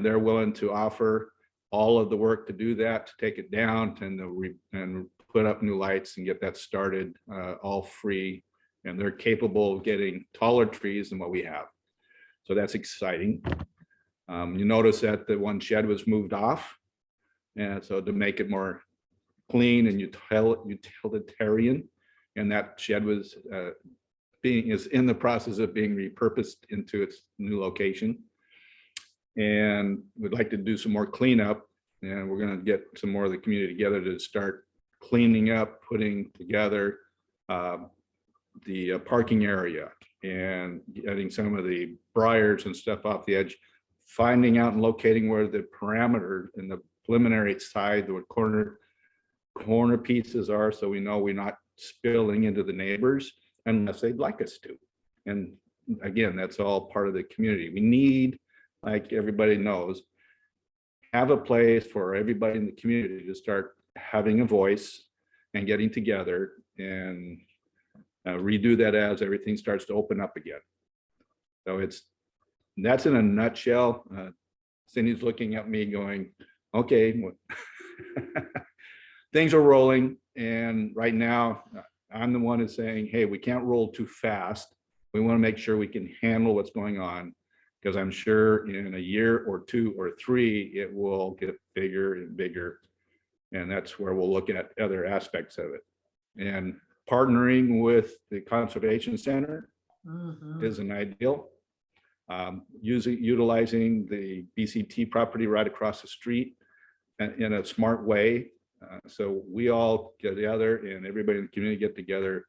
they're willing to offer all of the work to do that, to take it down and put up new lights and get that started all free. And they're capable of getting taller trees than what we have. So that's exciting. You notice that the one shed was moved off. And so to make it more clean and utilitarian, and that shed was is in the process of being repurposed into its new location. And we'd like to do some more cleanup, and we're going to get some more of the community together to start cleaning up, putting together the parking area and getting some of the briars and stuff off the edge, finding out and locating where the parameter and the preliminary side, the corner pieces are, so we know we're not spilling into the neighbors unless they'd like us to. And again, that's all part of the community. We need, like everybody knows, have a place for everybody in the community to start having a voice and getting together and redo that as everything starts to open up again. So that's in a nutshell. Cindy's looking at me going, okay, things are rolling. And right now I'm the one who's saying, hey, we can't roll too fast. We want to make sure we can handle what's going on, because I'm sure in a year or 2 or 3, it will get bigger and bigger. And that's where we'll look at other aspects of it. And partnering with the Conservation Center is an ideal. Utilizing the BCT property right across the street in a smart way. So we all get together and everybody in the community get together.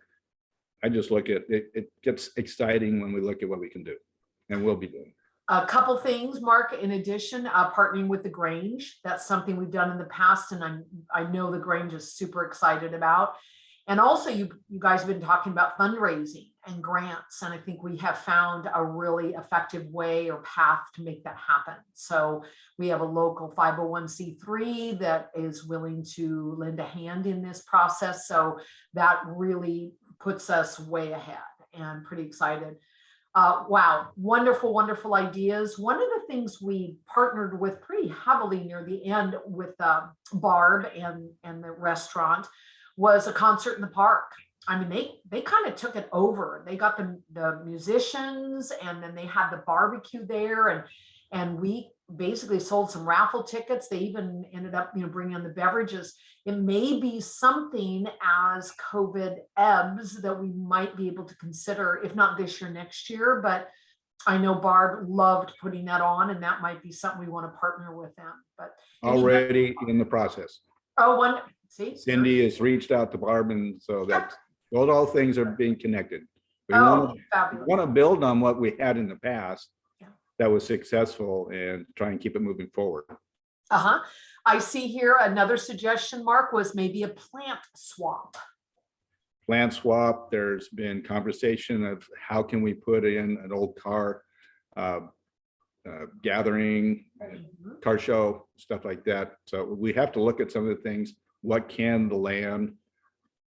I just look at it, it gets exciting when we look at what we can do and we'll be doing. A couple things, Mark, in addition, partnering with the Grange. That's something we've done in the past, and I know the Grange is super excited about. And also you guys have been talking about fundraising and grants, and I think we have found a really effective way or path to make that happen. So we have a local 501c3 that is willing to lend a hand in this process. So that really puts us way ahead and pretty excited. Wow, wonderful, wonderful ideas. One of the things we partnered with pretty heavily near the end with Barb and the restaurant was a concert in the park. I mean, they kind of took it over. They got the musicians, and then they had the barbecue there, and we basically sold some raffle tickets. They even ended up, bringing in the beverages. It may be something as COVID ebbs that we might be able to consider, if not this year, next year. But I know Barb loved putting that on, and that might be something we want to partner with them. But Already in the process. Oh, see, Cindy has reached out to Barb, and so that's those all things are being connected. We fabulous. want to build on what we had in the past Yeah. that was successful and try and keep it moving forward. I see here another suggestion, Mark, was maybe a plant swap. Plant swap. There's been conversation of how can we put in an old car gathering, car show, stuff like that. So we have to look at some of the things. What can the land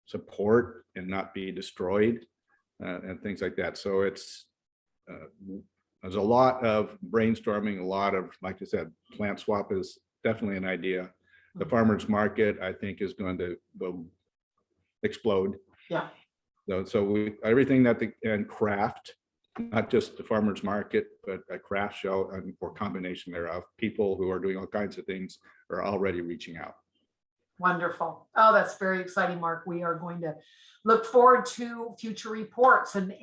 support and not be destroyed, and things like that. So it's there's a lot of brainstorming, a lot of, like I said, plant swap is definitely an idea. The farmers market, I think, is going to explode. Yeah. So everything that and craft, not just the farmers market, but a craft show or combination thereof. People who are doing all kinds of things are already reaching out. Wonderful. Oh, that's very exciting, Mark. We are going to look forward to future reports. And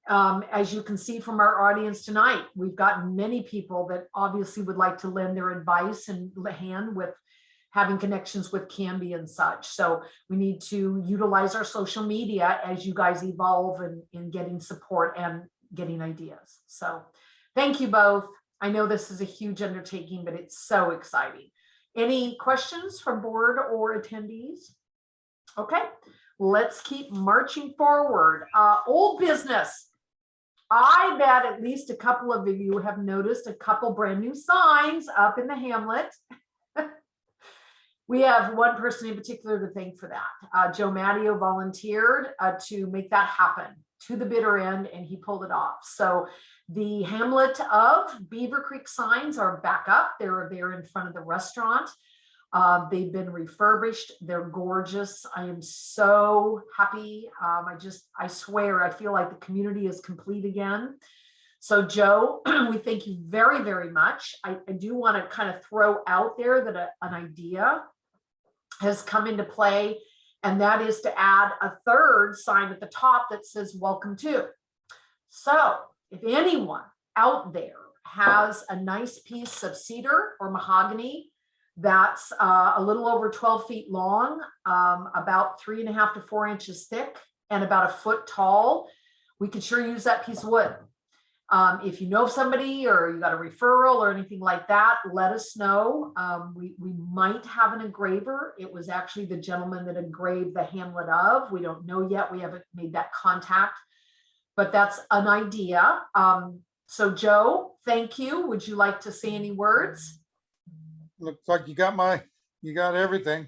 as you can see from our audience tonight, we've gotten many people that obviously would like to lend their advice and hand with having connections with Camby and such. So we need to utilize our social media as you guys evolve in getting support and getting ideas. So thank you both. I know this is a huge undertaking, but it's so exciting. Any questions from board or attendees? Okay, let's keep marching forward. Old business. I bet at least a couple of you have noticed a couple brand new signs up in the hamlet. We have one person in particular to thank for that. Joe Matteo volunteered to make that happen to the bitter end, and he pulled it off. So the Hamlet of Beavercreek signs are back up. They're there in front of the restaurant. They've been refurbished. They're gorgeous. I am so happy. I swear, I feel like the community is complete again. So Joe, we thank you very, very much. I do want to kind of throw out there that an idea has come into play, and that is to add a third sign at the top that says welcome to. So if anyone out there has a nice piece of cedar or mahogany that's a little over 12 feet long, about 3.5 to 4 inches thick, and about 1 foot tall, we could sure use that piece of wood. If you know of somebody or you got a referral or anything like that, let us know. We might have an engraver. It was actually the gentleman that engraved the Hamlet of. We don't know yet. We haven't made that contact. but that's an idea. So Joe, thank you. Would you like to say any words? Looks like you got everything.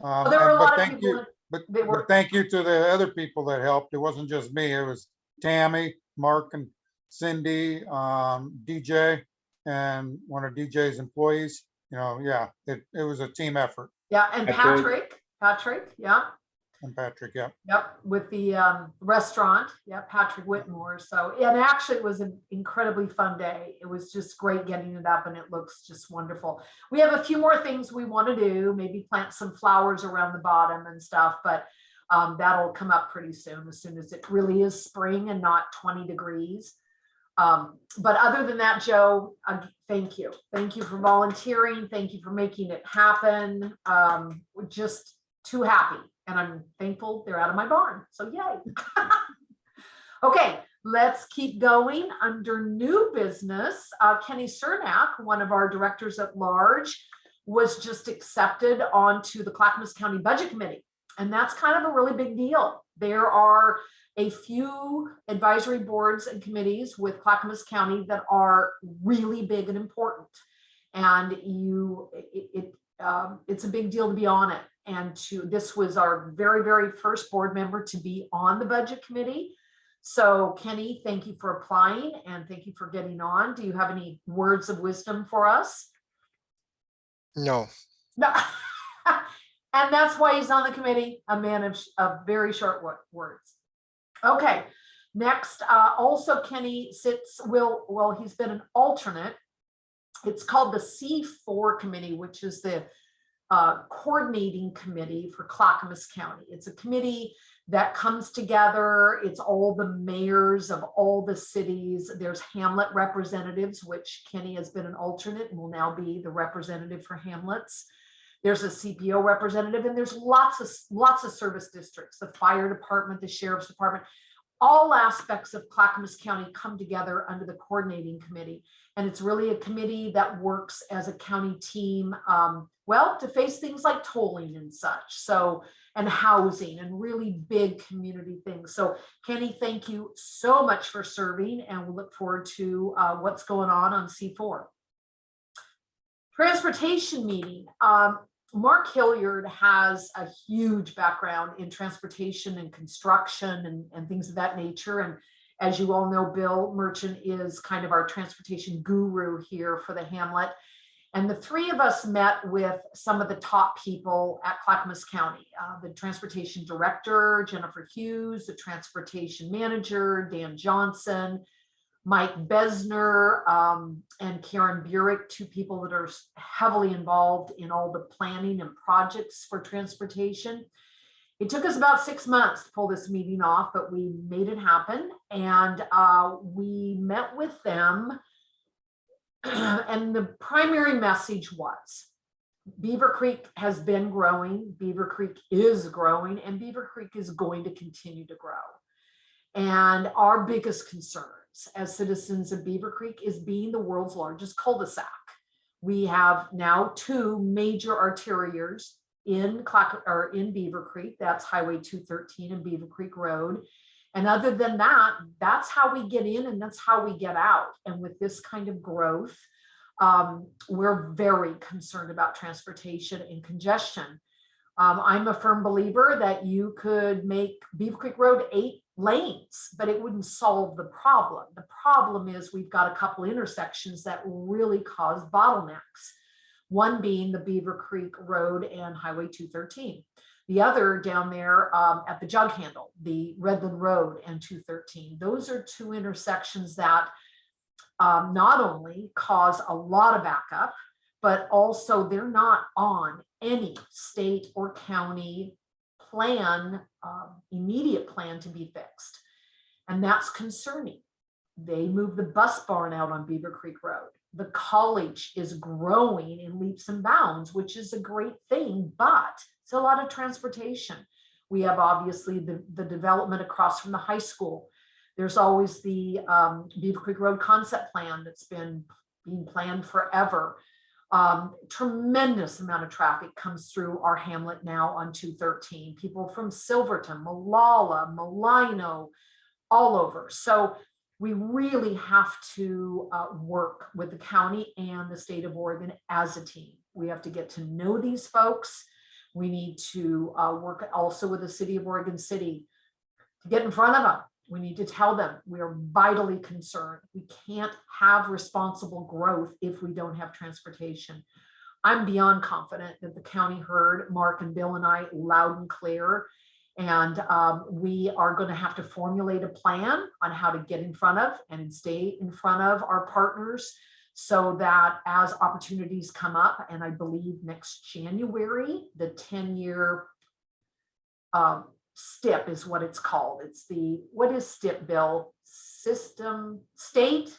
Well, there were a But lot of thank people you, that they were. but thank you to the other people that helped. It wasn't just me. It was Tammy, Mark and Cindy, DJ, and one of DJ's employees. Yeah, it was a team effort. Yeah, and Patrick, yeah. And Patrick, yeah. Yep, with the restaurant, yeah, Patrick Whitmore. So, and actually it was an incredibly fun day. It was just great getting it up and it looks just wonderful. We have a few more things we want to do, maybe plant some flowers around the bottom and stuff, but that'll come up pretty soon as it really is spring and not 20 degrees. But other than that, Joe, thank you. Thank you for volunteering. Thank you for making it happen. We're just too happy. And I'm thankful they're out of my barn. So yay. Okay, let's keep going. Under new business, Kenny Cernak, one of our directors at large, was just accepted onto the Clackamas County Budget Committee. And that's kind of a really big deal. There are a few advisory boards and committees with Clackamas County that are really big and important. And it's a big deal to be on it. And this was our very, very first board member to be on the budget committee. So Kenny, thank you for applying and thank you for getting on. Do you have any words of wisdom for us? No. No. And that's why he's on the committee, a man of very short words. Okay, next, also Kenny he's been an alternate. It's called the C4 committee, which is the coordinating committee for Clackamas County. It's a committee that comes together. It's all the mayors of all the cities. There's Hamlet representatives, which Kenny has been an alternate and will now be the representative for Hamlets. There's a CPO representative, and there's lots of service districts, the fire department, the sheriff's department. All aspects of Clackamas County come together under the coordinating committee. And it's really a committee that works as a county team, to face things like tolling and such. So, and housing and really big community things. So Kenny, thank you so much for serving, and we look forward to what's going on C4. Transportation meeting. Mark Hilliard has a huge background in transportation and construction and things of that nature. And as you all know, Bill Merchant is kind of our transportation guru here for the Hamlet. And the three of us met with some of the top people at Clackamas County, the transportation director, Jennifer Hughes, the transportation manager, Dan Johnson, Mike Besner, and Karen Burek, two people that are heavily involved in all the planning and projects for transportation. It took us about 6 months to pull this meeting off, but we made it happen. And we met with them. And the primary message was Beavercreek has been growing, Beavercreek is growing, and Beavercreek is going to continue to grow. And our biggest concerns as citizens of Beavercreek is being the world's largest cul-de-sac. We have now 2 major arterials in Beavercreek. That's Highway 213 and Beavercreek Road. And other than that, that's how we get in and that's how we get out. And with this kind of growth, we're very concerned about transportation and congestion. I'm a firm believer that you could make Beavercreek Road 8 lanes, but it wouldn't solve the problem. The problem is we've got a couple intersections that really cause bottlenecks. One being the Beavercreek Road and Highway 213. The other down there at the Jug Handle, the Redland Road and 213. Those are 2 intersections that not only cause a lot of backup, but also they're not on any state or county plan, immediate plan to be fixed. And that's concerning. They moved the bus barn out on Beavercreek Road. The college is growing in leaps and bounds, which is a great thing, but it's a lot of transportation. We have obviously the development across from the high school. There's always the Beavercreek Road concept plan that's been being planned forever. Tremendous amount of traffic comes through our hamlet now on 213. People from Silverton, Malala, Malino, all over. So we really have to work with the county and the state of Oregon as a team. We have to get to know these folks. We need to work also with the city of Oregon City to get in front of them. We need to tell them we are vitally concerned. We can't have responsible growth if we don't have transportation. I'm beyond confident that the county heard Mark and Bill and I loud and clear. And we are going to have to formulate a plan on how to get in front of and stay in front of our partners so that as opportunities come up, and I believe next January, the 10-year STIP is what it's called. It's the, what is STIP, Bill? State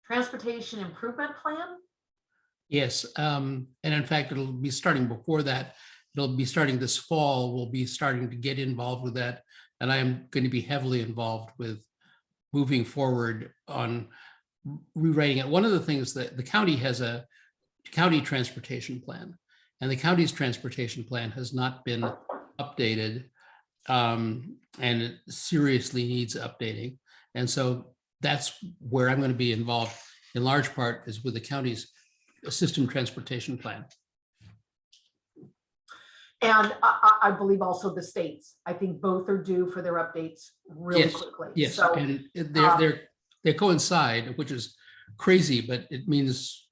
Transportation Improvement Plan? Yes, and in fact, it'll be starting before that. It'll be starting this fall. We'll be starting to get involved with that. And I am going to be heavily involved with moving forward on rewriting it. One of the things that the county has a county transportation plan, and the county's transportation plan has not been updated, and it seriously needs updating. And so that's where I'm going to be involved in large part, is with the county's system transportation plan. And I believe also the states. I think both are due for their updates really quickly. Yes, So, and they coincide, which is crazy, but it means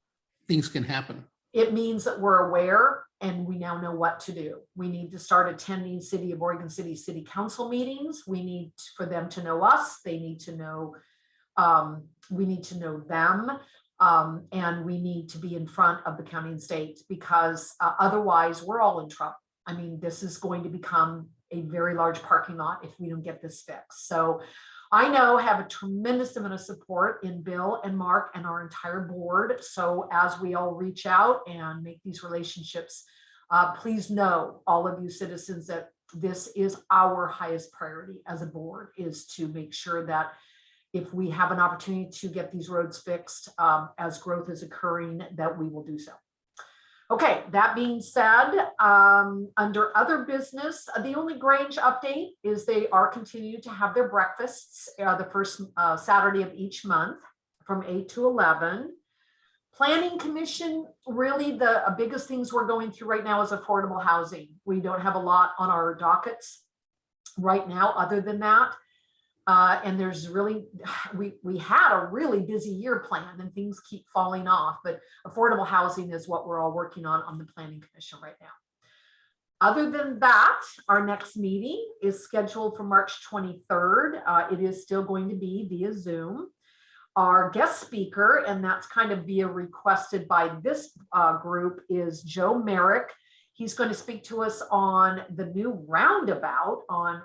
things can happen. it means that we're aware and we now know what to do. We need to start attending City of Oregon City Council meetings. We need for them to know us. They need to know, we need to know them. And we need to be in front of the county and state, because otherwise we're all in trouble. I mean, this is going to become a very large parking lot if we don't get this fixed. So I know have a tremendous amount of support in Bill and Mark and our entire board. So as we all reach out and make these relationships, please know, all of you citizens, that this is our highest priority as a board, is to make sure that if we have an opportunity to get these roads fixed as growth is occurring, that we will do so. Okay, that being said, under other business, the only Grange update is they are continuing to have their breakfasts the first Saturday of each month from 8 to 11. Planning Commission, really the biggest things we're going through right now is affordable housing. We don't have a lot on our dockets right now other than that. And there's really, we had a really busy year planned and things keep falling off, but affordable housing is what we're all working on the Planning Commission right now. Other than that, our next meeting is scheduled for March 23rd. It is still going to be via Zoom. Our guest speaker, and that's kind of via requested by this group, is Joe Merrick. He's going to speak to us on the new roundabout on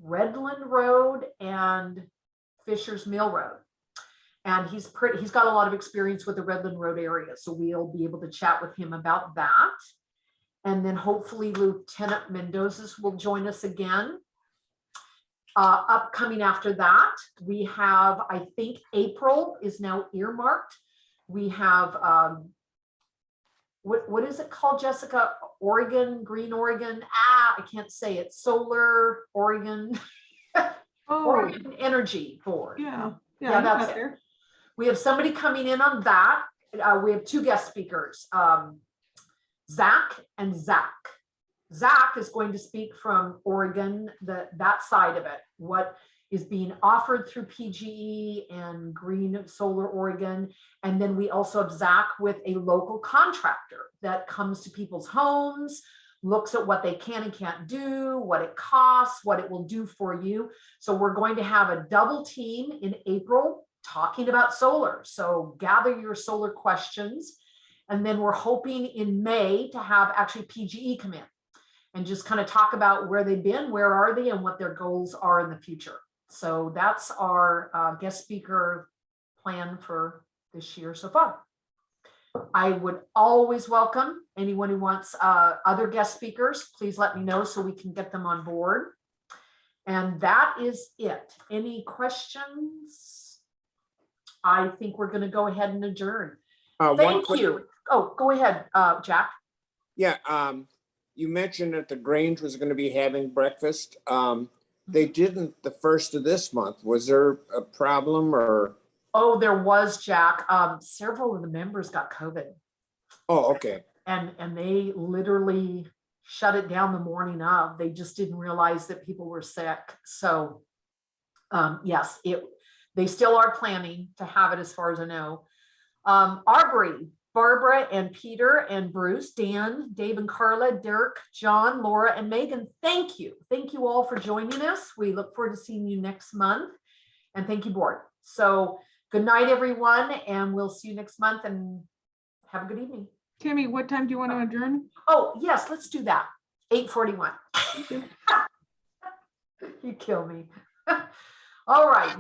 Redland Road and Fisher's Mill Road. And he's got a lot of experience with the Redland Road area. So we'll be able to chat with him about that. And then hopefully Lieutenant Mendoza will join us again. Upcoming after that, we have, I think April is now earmarked. We have, what is it called, Jessica? Oregon, Green Oregon. I can't say it. Solar Oregon. Oregon Energy Board. Yeah, that's it. We have somebody coming in on that. We have two guest speakers, Zach and Zach. Zach is going to speak from Oregon, that side of it, what is being offered through PGE and Green Solar Oregon. And then we also have Zach with a local contractor that comes to people's homes, looks at what they can and can't do, what it costs, what it will do for you. So we're going to have a double team in April talking about solar. So gather your solar questions. And then we're hoping in May to have actually PGE come in and just kind of talk about where they've been, where are they, and what their goals are in the future. So that's our guest speaker plan for this year so far. I would always welcome anyone who wants other guest speakers. Please let me know so we can get them on board. And that is it. Any questions? I think we're going to go ahead and adjourn. Thank you. Oh, go ahead, Jack. Yeah, you mentioned that the Grange was going to be having breakfast. they didn't the first of this month. Was there a problem or? Oh, there was, Jack. Several of the members got COVID. Oh, okay. And they literally shut it down the morning of. They just didn't realize that people were sick. So yes, they still are planning to have it as far as I know. Arbery, Barbara and Peter and Bruce, Dan, Dave and Carla, Dirk, John, Laura and Megan, thank you. Thank you all for joining us. We look forward to seeing you next month. And thank you, board. So good night, everyone. And we'll see you next month and have a good evening. Tammy, what time do you want to adjourn? Oh, yes, let's do that. 8:41. You kill me. All right.